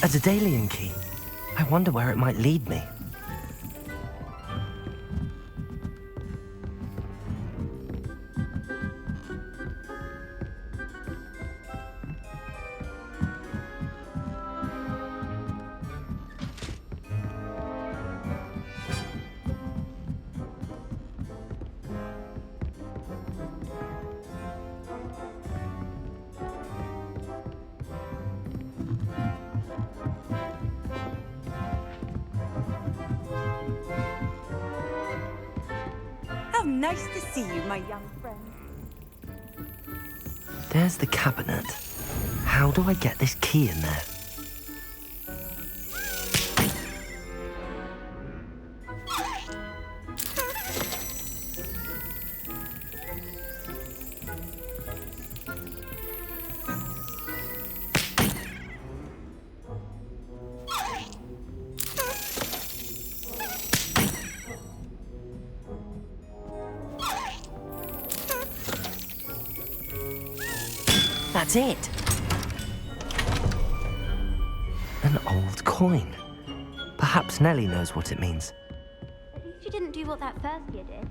A Daedalian key. I wonder where it might lead me. How nice to see you, my young friend. There's the cabinet. How do I get this key in there? That's it. An old coin. Perhaps Nellie knows what it means. At least you didn't do what that first year did.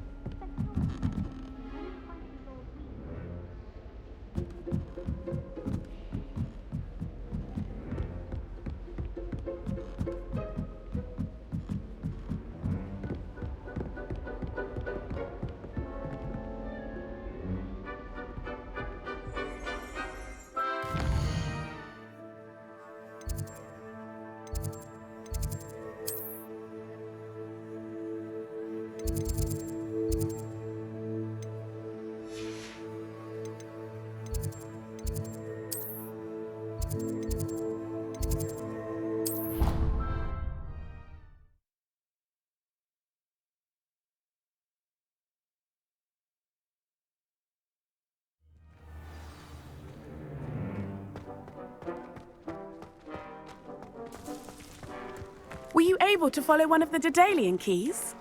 Were you able to follow one of the Daedalian keys?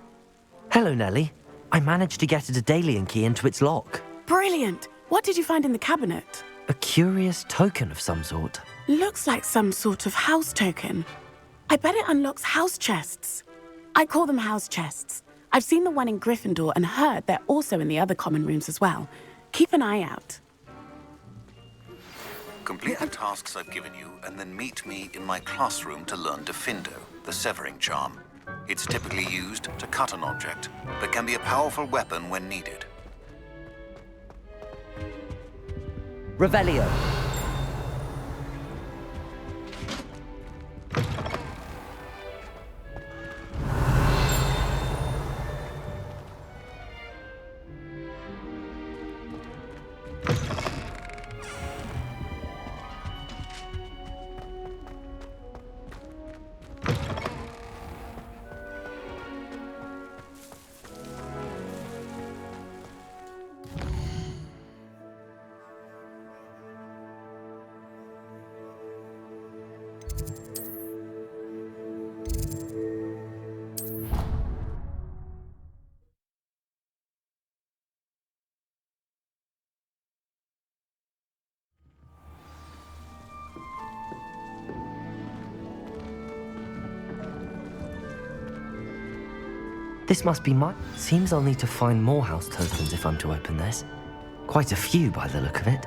Hello, Nellie. I managed to get a Daedalian key into its lock. Brilliant! What did you find in the cabinet? A curious token of some sort. Looks like some sort of house token. I bet it unlocks house chests. I call them house chests. I've seen the one in Gryffindor and heard they're also in the other common rooms as well. Keep an eye out. Complete the tasks I've given you, and then meet me in my classroom to learn Diffindo, the severing charm. It's typically used to cut an object, but can be a powerful weapon when needed. Revelio. This must be mine. Seems I'll need to find more house tokens if I'm to open this. Quite a few by the look of it.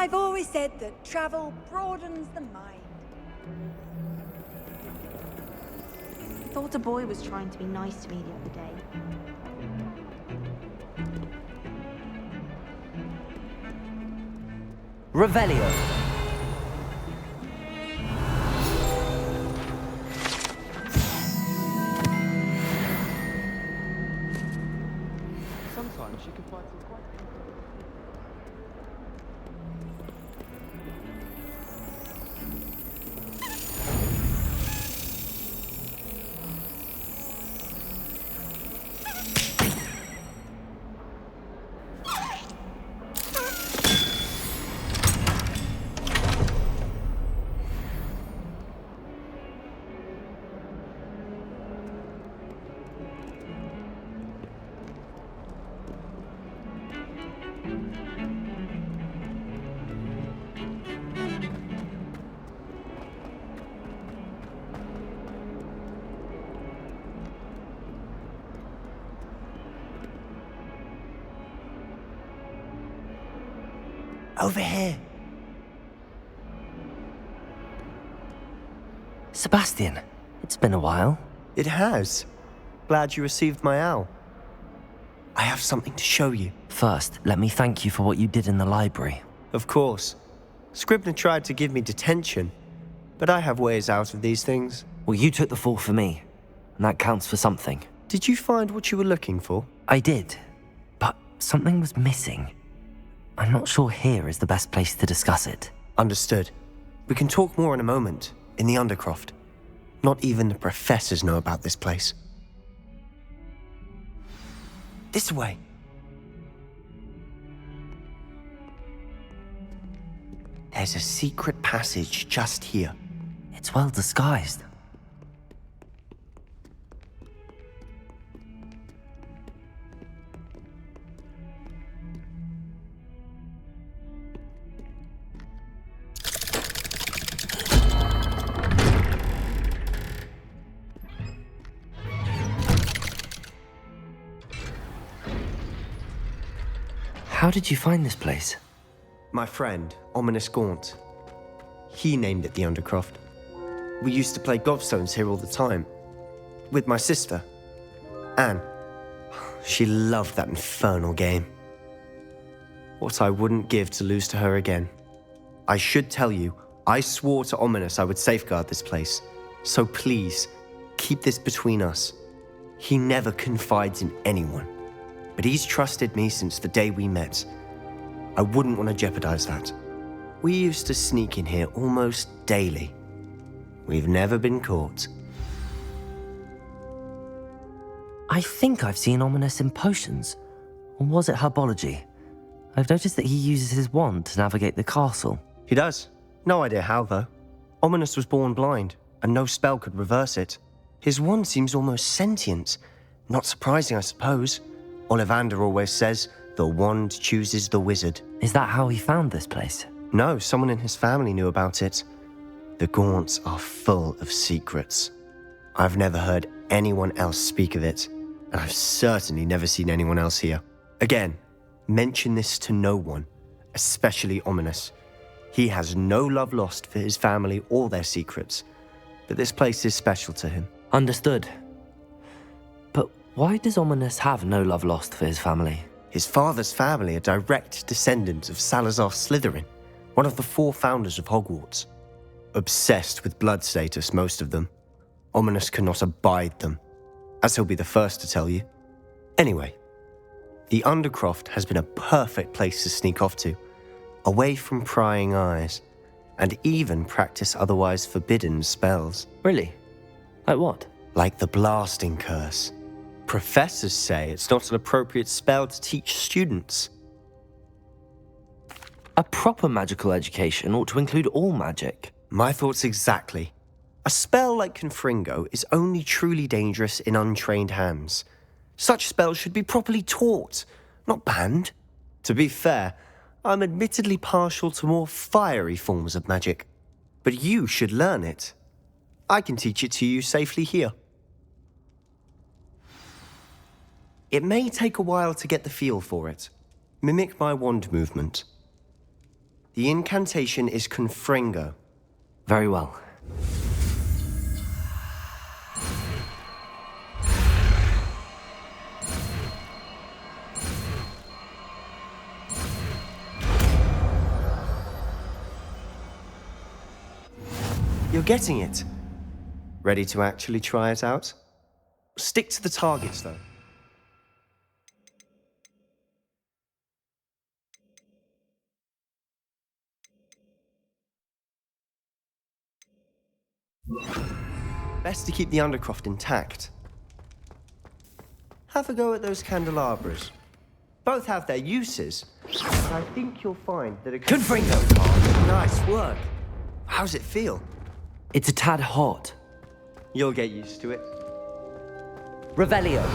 I've always said that travel broadens the mind. Thought a boy was trying to be nice to me the other day. Revelio. Sometimes you can find some quite... Over here. Sebastian, it's been a while. It has. Glad you received my owl. I have something to show you. First, let me thank you for what you did in the library. Of course. Scribner tried to give me detention, but I have ways out of these things. Well, you took the fall for me, and that counts for something. Did you find what you were looking for? I did, but something was missing. I'm not sure here is the best place to discuss it. Understood. We can talk more in a moment, in the Undercroft. Not even the professors know about this place. This way. There's a secret passage just here. It's well disguised. How did you find this place? My friend, Ominous Gaunt. He named it the Undercroft. We used to play gobstones here all the time. With my sister, Anne. She loved that infernal game. What I wouldn't give to lose to her again. I should tell you, I swore to Ominous I would safeguard this place. So please, keep this between us. He never confides in anyone. But he's trusted me since the day we met. I wouldn't want to jeopardize that. We used to sneak in here almost daily. We've never been caught. I think I've seen Ominous in potions. Or was it herbology? I've noticed that he uses his wand to navigate the castle. He does. No idea how, though. Ominous was born blind, and no spell could reverse it. His wand seems almost sentient. Not surprising, I suppose. Ollivander always says, the wand chooses the wizard. Is that how he found this place? No, someone in his family knew about it. The Gaunts are full of secrets. I've never heard anyone else speak of it, and I've certainly never seen anyone else here. Again, mention this to no one, especially Ominous. He has no love lost for his family or their secrets, but this place is special to him. Understood. But why does Ominous have no love lost for his family? His father's family are direct descendants of Salazar Slytherin, one of the 4 founders of Hogwarts. Obsessed with blood status, most of them. Ominous cannot abide them, as he'll be the first to tell you. Anyway, the Undercroft has been a perfect place to sneak off to, away from prying eyes, and even practice otherwise forbidden spells. Really? Like what? Like the blasting curse. Professors say it's not an appropriate spell to teach students. A proper magical education ought to include all magic. My thoughts exactly. A spell like Confringo is only truly dangerous in untrained hands. Such spells should be properly taught, not banned. To be fair, I'm admittedly partial to more fiery forms of magic. But you should learn it. I can teach it to you safely here. It may take a while to get the feel for it. Mimic my wand movement. The incantation is Confringo. Very well. You're getting it. Ready to actually try it out? Stick to the targets, though. Best to keep the Undercroft intact. Have a go at those candelabras. Both have their uses, but I think you'll find that a Confringo card. Nice work. How's it feel? It's a tad hot. You'll get used to it. Revelio.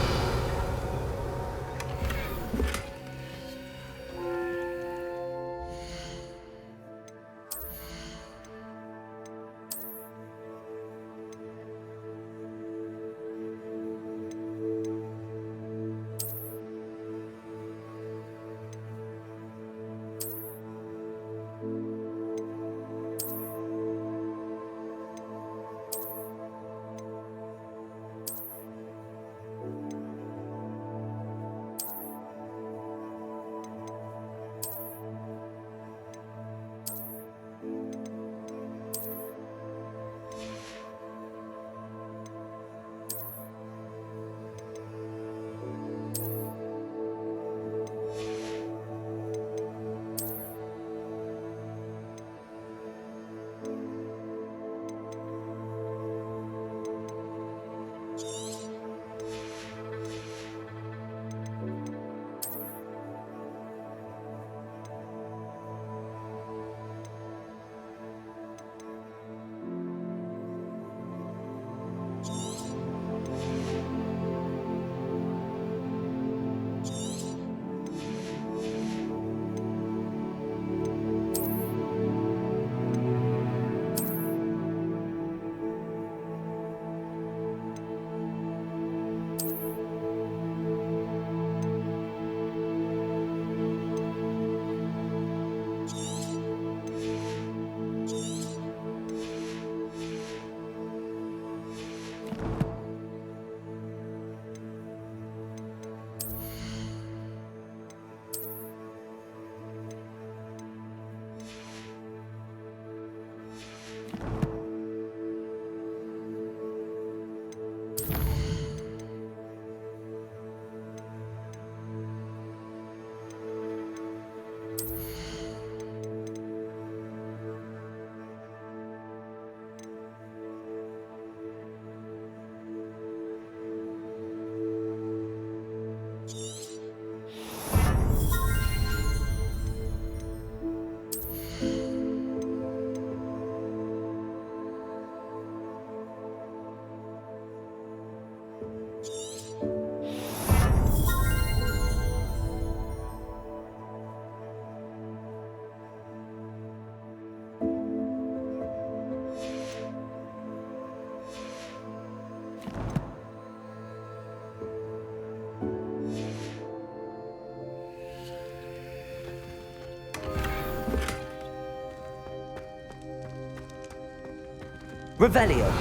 Revelio.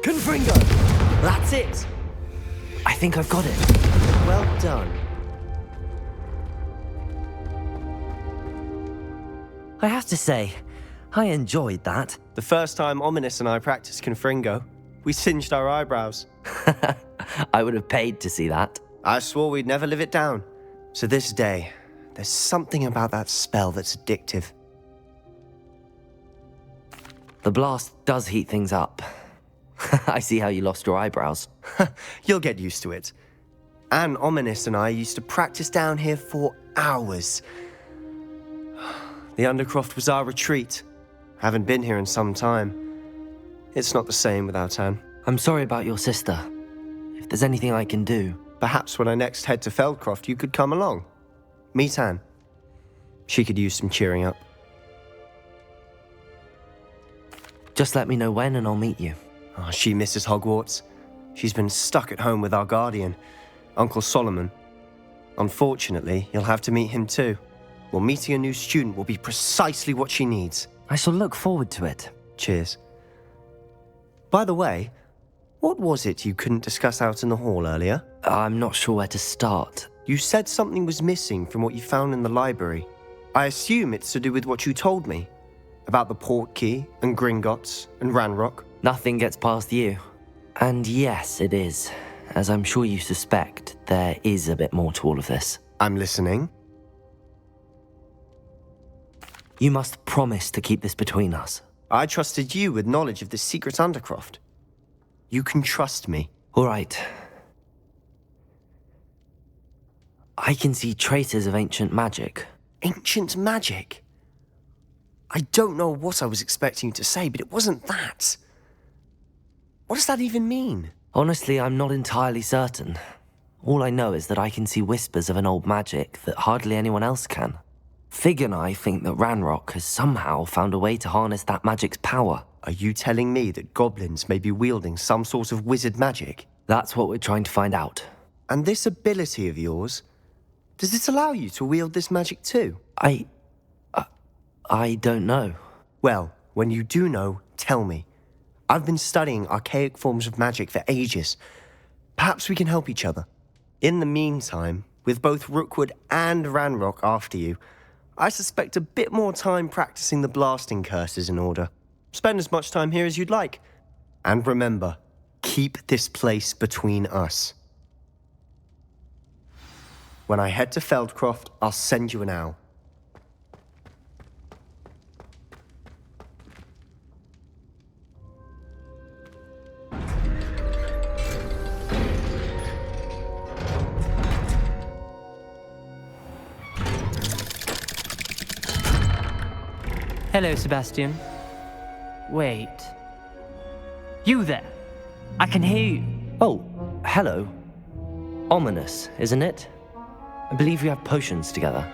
Confringo. That's it. I think I've got it. Well done. I have to say, I enjoyed that. The first time Ominous and I practiced Confringo, we singed our eyebrows. I would have paid to see that. I swore we'd never live it down. So this day, there's something about that spell that's addictive. The blast does heat things up. I see how you lost your eyebrows. You'll get used to it. Anne, Ominous and I used to practice down here for hours. The Undercroft was our retreat. Haven't been here in some time. It's not the same without Anne. I'm sorry about your sister. If there's anything I can do... Perhaps when I next head to Feldcroft, you could come along. Meet Anne. She could use some cheering up. Just let me know when and I'll meet you. Oh, she misses Hogwarts. She's been stuck at home with our guardian, Uncle Solomon. Unfortunately, you'll have to meet him too. Well, meeting a new student will be precisely what she needs. I shall look forward to it. Cheers. By the way, what was it you couldn't discuss out in the hall earlier? I'm not sure where to start. You said something was missing from what you found in the library. I assume it's to do with what you told me. About the Portkey, and Gringotts, and Ranrock. Nothing gets past you. And yes, it is. As I'm sure you suspect, there is a bit more to all of this. I'm listening. You must promise to keep this between us. I trusted you with knowledge of the secret Undercroft. You can trust me. All right. I can see traces of ancient magic. Ancient magic? I don't know what I was expecting you to say, but it wasn't that. What does that even mean? Honestly, I'm not entirely certain. All I know is that I can see whispers of an old magic that hardly anyone else can. Fig and I think that Ranrock has somehow found a way to harness that magic's power. Are you telling me that goblins may be wielding some sort of wizard magic? That's what we're trying to find out. And this ability of yours, does it allow you to wield this magic too? I don't know. Well, when you do know, tell me. I've been studying archaic forms of magic for ages. Perhaps we can help each other. In the meantime, with both Rookwood and Ranrock after you, I suspect a bit more time practicing the blasting curses in order. Spend as much time here as you'd like. And remember, keep this place between us. When I head to Feldcroft, I'll send you an owl. Hello, Sebastian. Wait. You there? I can hear you. Oh, hello. Ominous, isn't it? I believe we have potions together.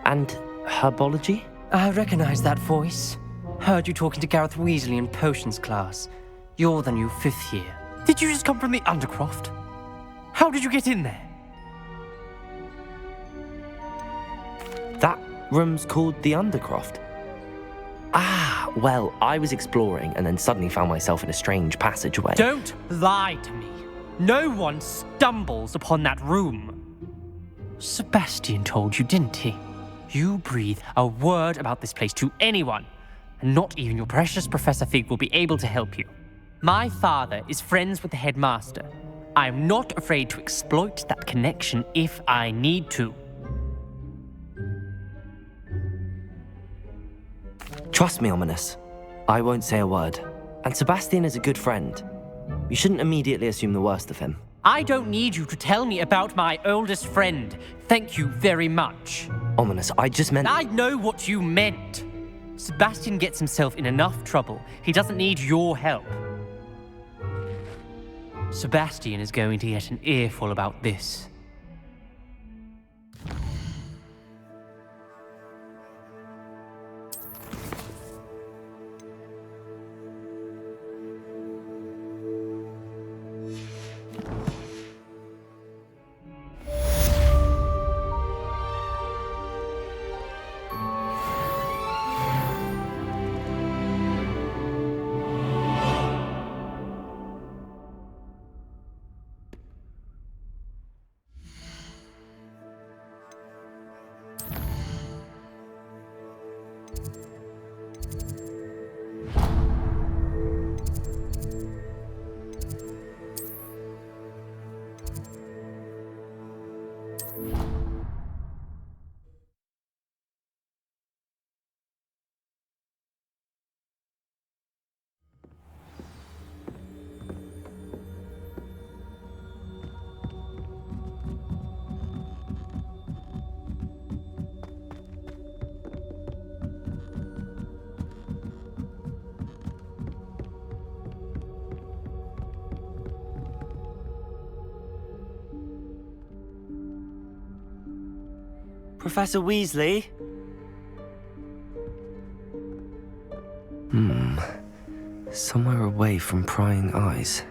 And herbology? I recognize that voice. Heard you talking to Gareth Weasley in potions class. You're the new 5th year. Did you just come from the Undercroft? How did you get in there? That room's called the Undercroft. Ah, well, I was exploring and then suddenly found myself in a strange passageway. Don't lie to me. No one stumbles upon that room. Sebastian told you, didn't he? You breathe a word about this place to anyone, and not even your precious Professor Fig will be able to help you. My father is friends with the headmaster. I am not afraid to exploit that connection if I need to. Trust me, Ominous. I won't say a word. And Sebastian is a good friend. You shouldn't immediately assume the worst of him. I don't need you to tell me about my oldest friend. Thank you very much. Ominous, I just meant... I know what you meant. Sebastian gets himself in enough trouble. He doesn't need your help. Sebastian is going to get an earful about this. Professor Weasley? Somewhere away from prying eyes.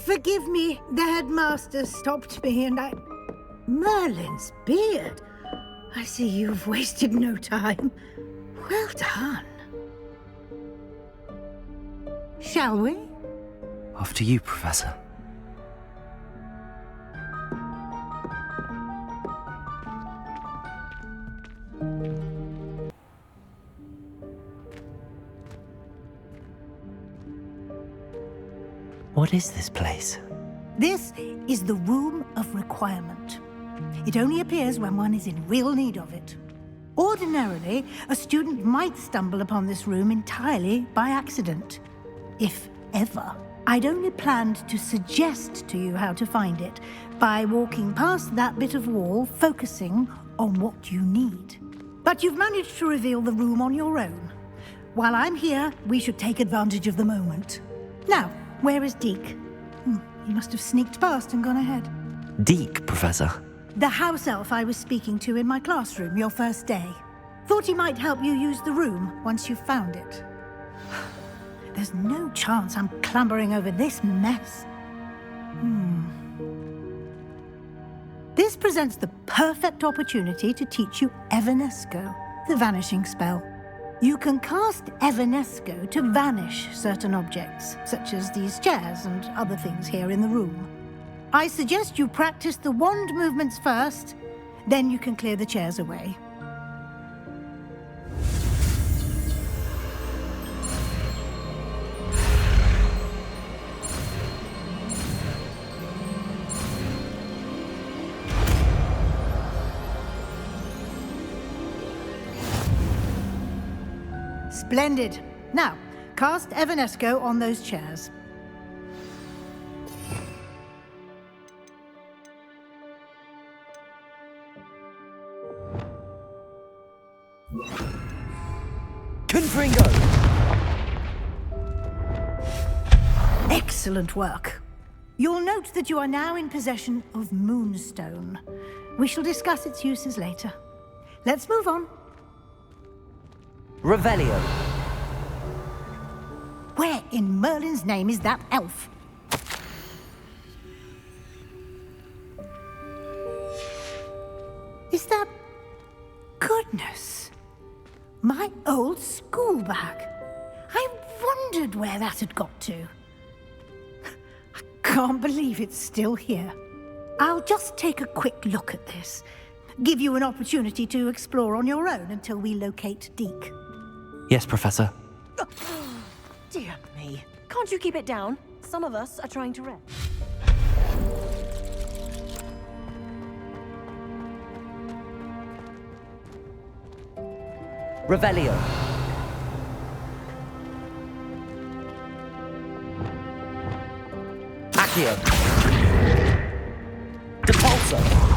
Forgive me, the headmaster stopped me and I... Merlin's beard. I see you've wasted no time. Well done. Shall we? After you, Professor. What is this place? This is the Room of Requirement. It only appears when one is in real need of it. Ordinarily, a student might stumble upon this room entirely by accident, if ever. I'd only planned to suggest to you how to find it by walking past that bit of wall, focusing on what you need. But you've managed to reveal the room on your own. While I'm here, we should take advantage of the moment. Now, where is Deke? He must have sneaked past and gone ahead. Deke, Professor. The house elf I was speaking to in my classroom your first day. Thought he might help you use the room once you've found it. There's no chance I'm clambering over this mess. This presents the perfect opportunity to teach you Evanesco, the vanishing spell. You can cast Evanesco to vanish certain objects, such as these chairs and other things here in the room. I suggest you practice the wand movements first, then you can clear the chairs away. Splendid. Now, cast Evanesco on those chairs. Confringo! Excellent work. You'll note that you are now in possession of Moonstone. We shall discuss its uses later. Let's move on. Revelio. Where in Merlin's name is that elf? Is that... Goodness. My old school bag. I wondered where that had got to. I can't believe it's still here. I'll just take a quick look at this. Give you an opportunity to explore on your own until we locate Deke. Yes, Professor. Dear me. Can't you keep it down? Some of us are trying to rest. Revelio. Accio. Depulso.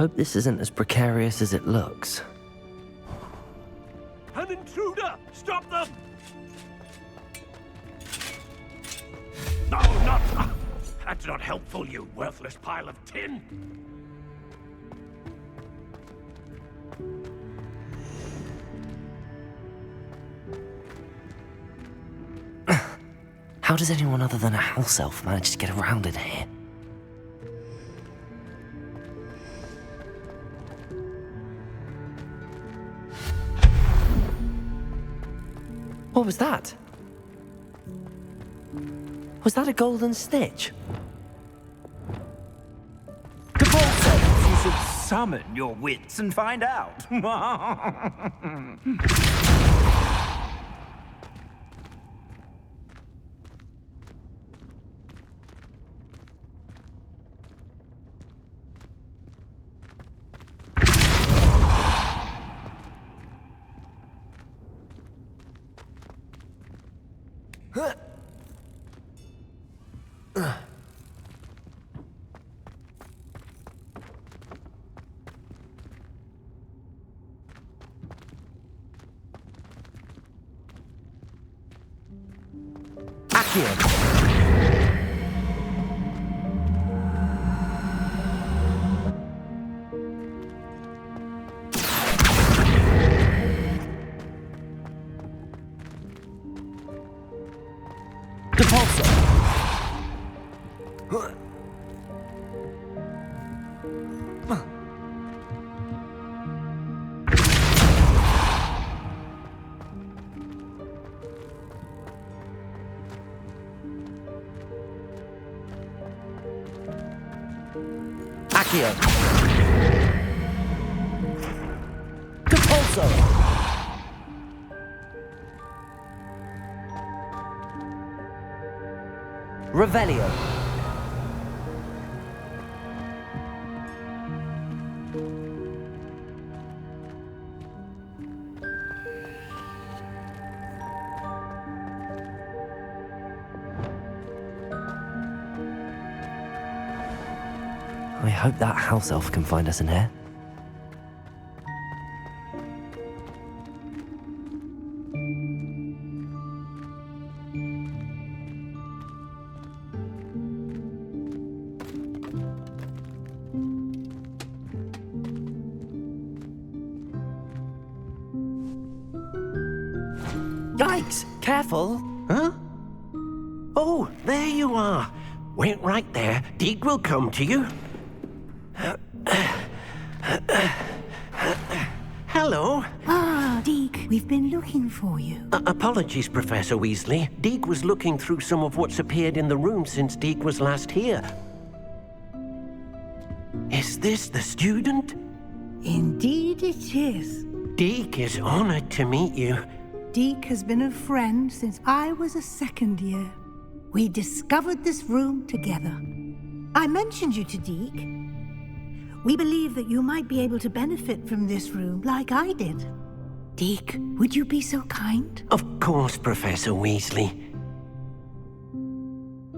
Hope this isn't as precarious as it looks. An intruder! Stop them! No, not... That's not helpful, you worthless pile of tin! How does anyone other than a house elf manage to get around in here? What was that? Was that a golden snitch? You should summon your wits and find out. Revelio. I hope that house elf can find us in here. Yikes! Careful! Huh? Oh, there you are. Wait right there. Deek will come to you. Hello. Ah, Deek, we've been looking for you. Apologies, Professor Weasley. Deek was looking through some of what's appeared in the room since Deek was last here. Is this the student? Indeed it is. Deek is honored to meet you. Deek has been a friend since I was a second year. We discovered this room together. I mentioned you to Deek. We believe that you might be able to benefit from this room like I did. Deek, would you be so kind? Of course, Professor Weasley.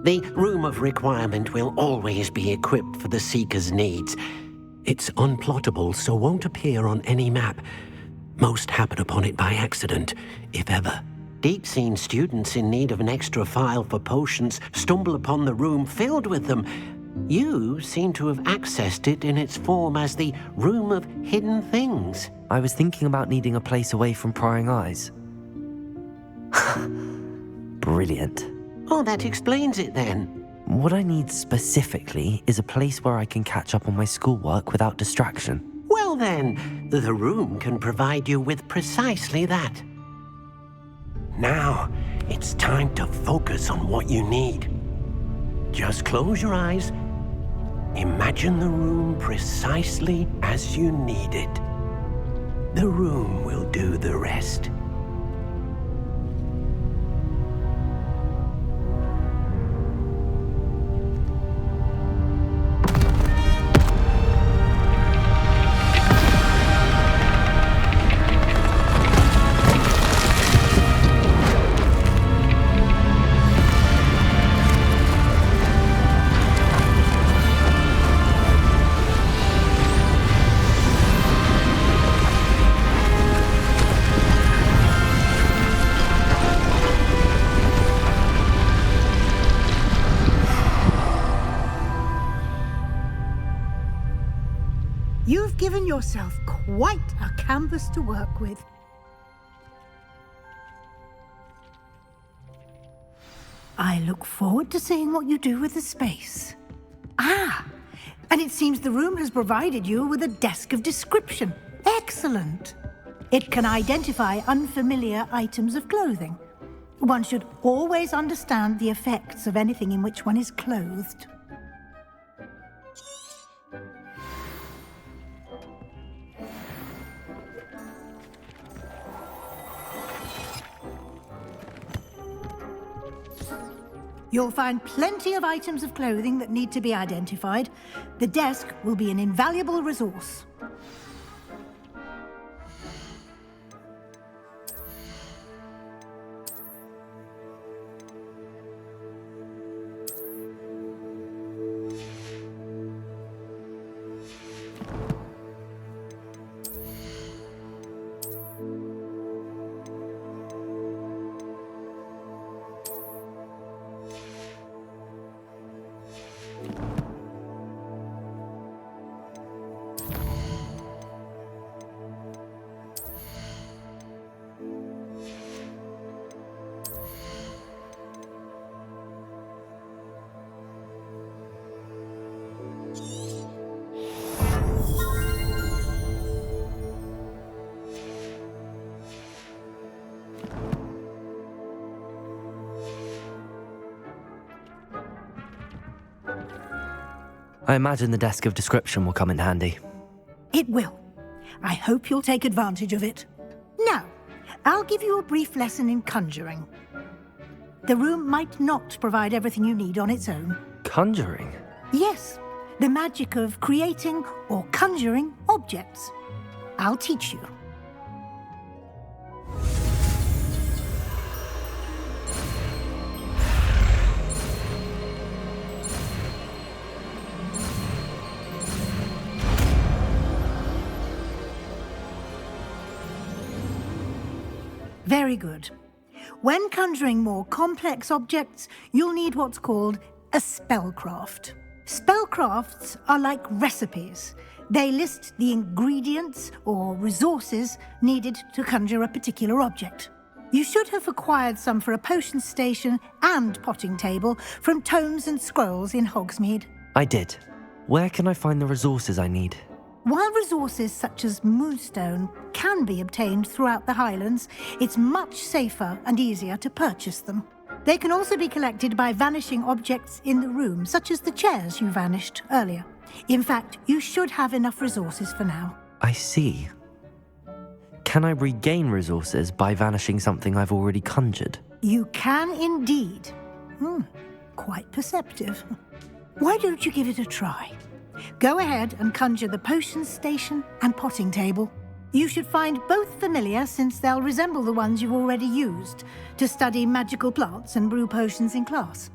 The Room of Requirement will always be equipped for the Seeker's needs. It's unplottable, so won't appear on any map. Most happen upon it by accident, if ever. Deek's seen students in need of an extra file for potions stumble upon the room filled with them. You seem to have accessed it in its form as the Room of Hidden Things. I was thinking about needing a place away from prying eyes. Brilliant. Oh, that explains it then. What I need specifically is a place where I can catch up on my schoolwork without distraction. Well then, the room can provide you with precisely that. Now, it's time to focus on what you need. Just close your eyes. Imagine the room precisely as you need it. The room will do the rest. given yourself quite a canvas to work with. I look forward to seeing what you do with the space. Ah, and it seems the room has provided you with a desk of description. Excellent. It can identify unfamiliar items of clothing. One should always understand the effects of anything in which one is clothed. You'll find plenty of items of clothing that need to be identified. The desk will be an invaluable resource. I imagine the desk of description will come in handy. It will. I hope you'll take advantage of it. Now, I'll give you a brief lesson in conjuring. The room might not provide everything you need on its own. Conjuring? Yes, the magic of creating or conjuring objects. I'll teach you. Very good. When conjuring more complex objects, you'll need what's called a spellcraft. Spellcrafts are like recipes. They list the ingredients or resources needed to conjure a particular object. You should have acquired some for a potion station and potting table from tomes and scrolls in Hogsmeade. I did. Where can I find the resources I need? While resources such as moonstone can be obtained throughout the Highlands, it's much safer and easier to purchase them. They can also be collected by vanishing objects in the room, such as the chairs you vanished earlier. In fact, you should have enough resources for now. I see. Can I regain resources by vanishing something I've already conjured? You can indeed. Quite perceptive. Why don't you give it a try? Go ahead and conjure the potion station and potting table. You should find both familiar, since they'll resemble the ones you've already used to study magical plants and brew potions in class.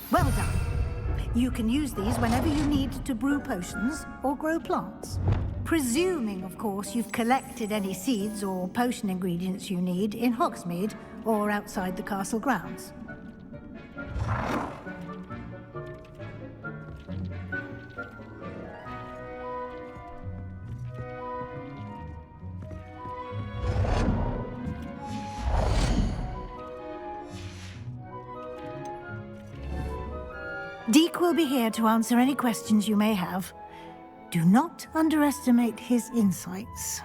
Well done. You can use these whenever you need to brew potions or grow plants. Presuming, of course, you've collected any seeds or potion ingredients you need in Hogsmeade or outside the castle grounds. Deke will be here to answer any questions you may have. Do not underestimate his insights.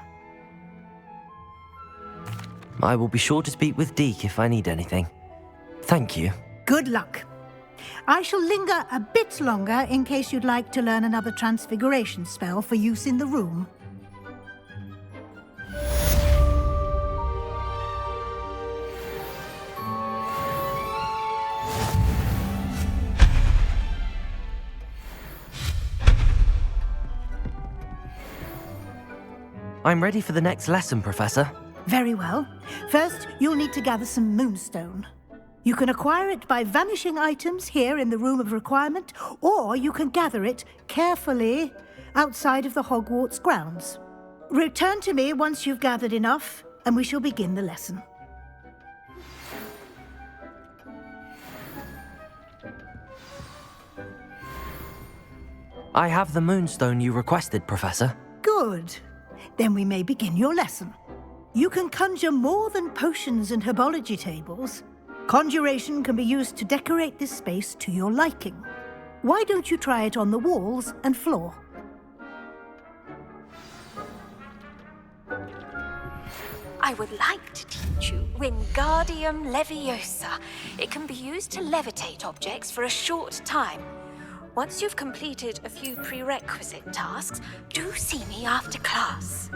I will be sure to speak with Deke if I need anything. Thank you. Good luck. I shall linger a bit longer in case you'd like to learn another transfiguration spell for use in the room. I'm ready for the next lesson, Professor. Very well. First, you'll need to gather some moonstone. You can acquire it by vanishing items here in the Room of Requirement, or you can gather it carefully outside of the Hogwarts grounds. Return to me once you've gathered enough, and we shall begin the lesson. I have the moonstone you requested, Professor. Good. Then we may begin your lesson. You can conjure more than potions and herbology tables. Conjuration can be used to decorate this space to your liking. Why don't you try it on the walls and floor? I would like to teach you Wingardium Leviosa. It can be used to levitate objects for a short time. Once you've completed a few prerequisite tasks, do see me after class.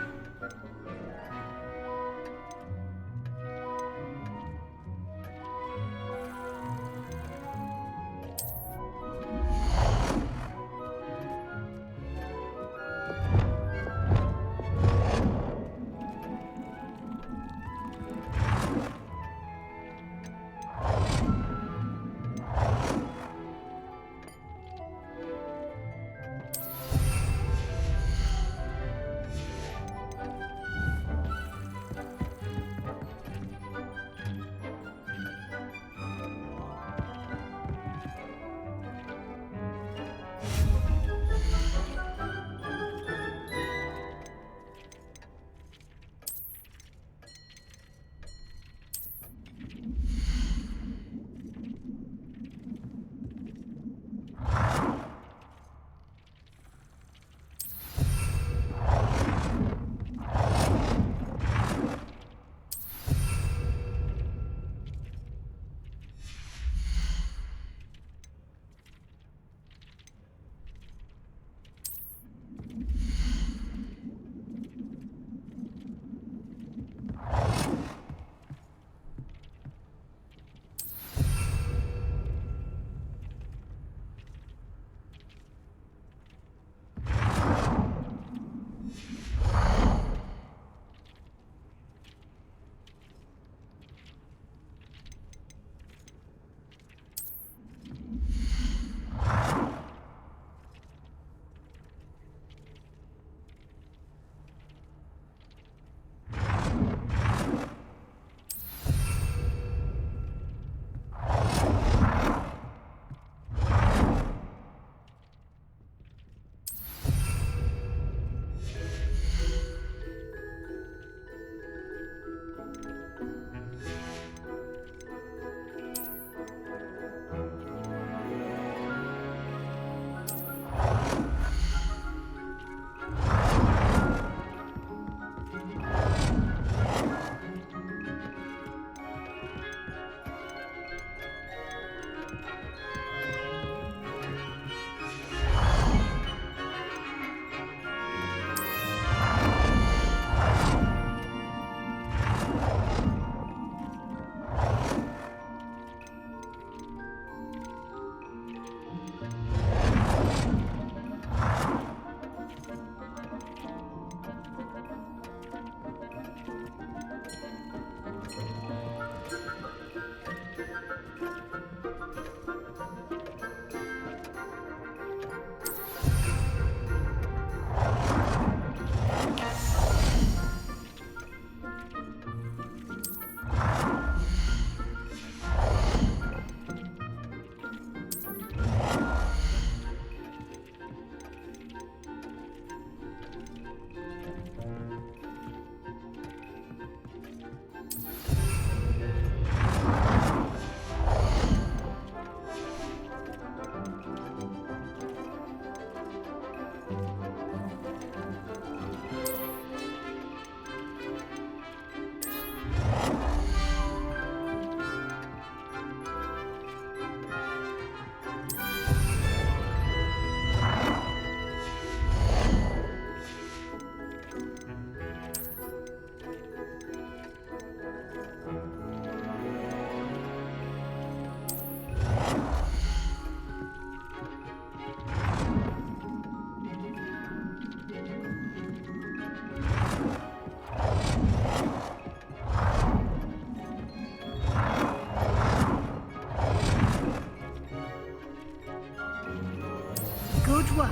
Good work.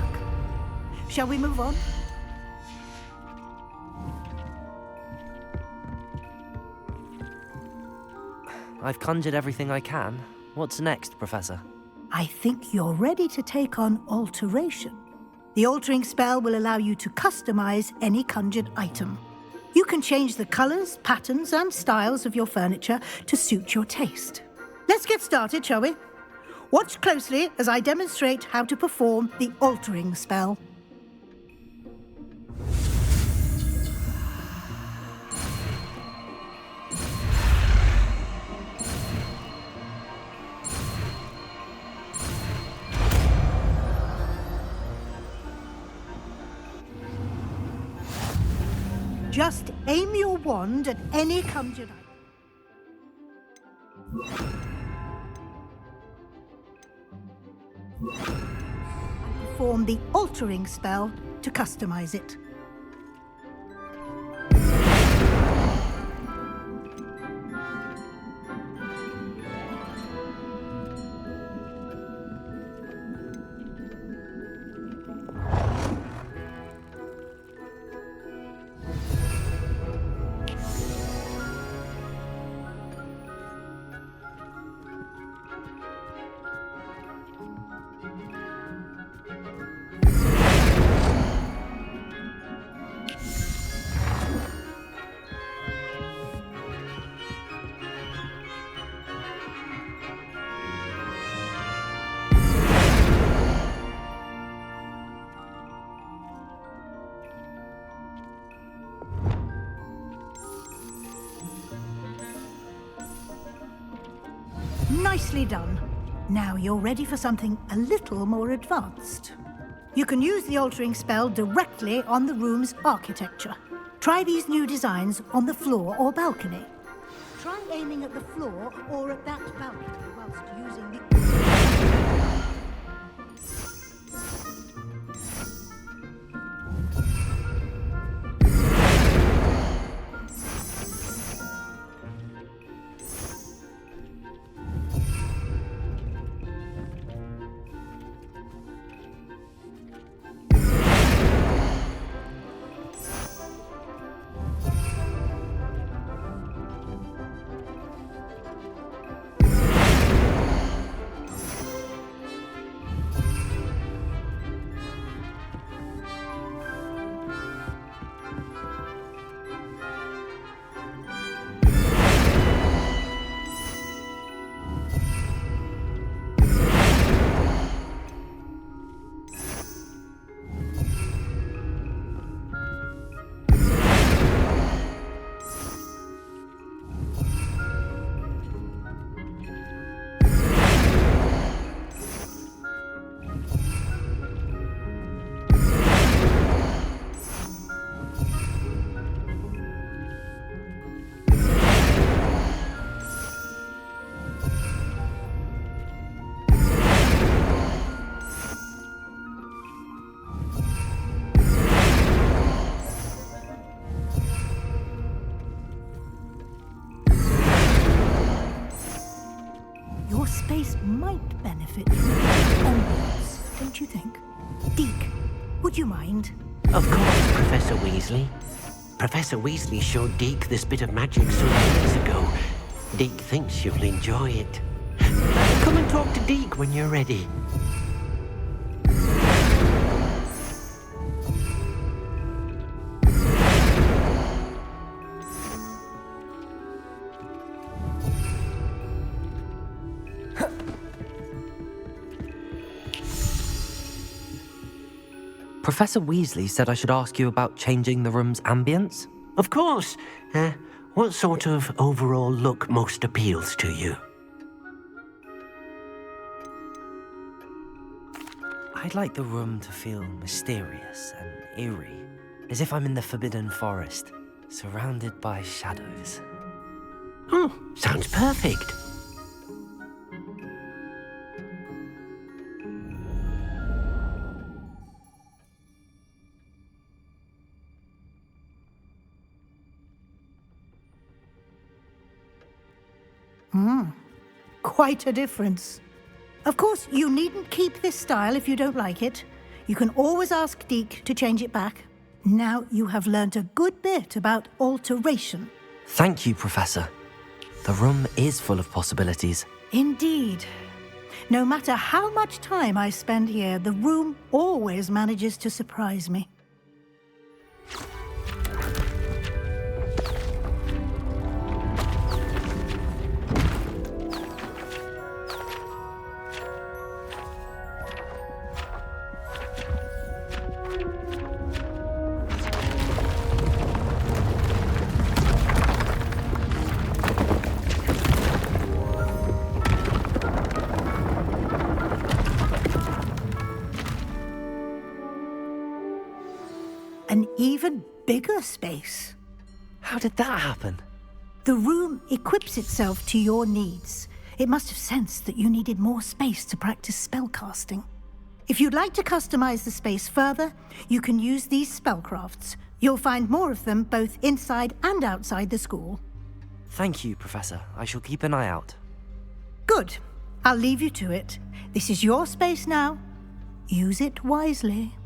Shall we move on? I've conjured everything I can. What's next, Professor? I think you're ready to take on alteration. The altering spell will allow you to customize any conjured item. You can change the colors, patterns, and styles of your furniture to suit your taste. Let's get started, shall we? Watch closely as I demonstrate how to perform the altering spell. Just aim your wand at any conjured item. And perform the altering spell to customize it. Nicely done. Now you're ready for something a little more advanced. You can use the altering spell directly on the room's architecture. Try these new designs on the floor or balcony. Try aiming at the floor or at that balcony whilst using the... Your space might benefit from ambience, don't you think? Deke, would you mind? Of course, Professor Weasley. Professor Weasley showed Deke this bit of magic some years ago. Deke thinks you'll enjoy it. Come and talk to Deke when you're ready. Professor Weasley said I should ask you about changing the room's ambience? Of course. What sort of overall look most appeals to you? I'd like the room to feel mysterious and eerie, as if I'm in the Forbidden Forest, surrounded by shadows. Oh, sounds perfect. Quite a difference. Of course, you needn't keep this style if you don't like it. You can always ask Deke to change it back. Now you have learned a good bit about alteration. Thank you, Professor. The room is full of possibilities. Indeed. No matter how much time I spend here, the room always manages to surprise me. An even bigger space. How did that happen? The room equips itself to your needs. It must have sensed that you needed more space to practice spellcasting. If you'd like to customize the space further, you can use these spellcrafts. You'll find more of them both inside and outside the school. Thank you, Professor. I shall keep an eye out. Good. I'll leave you to it. This is your space now. Use it wisely.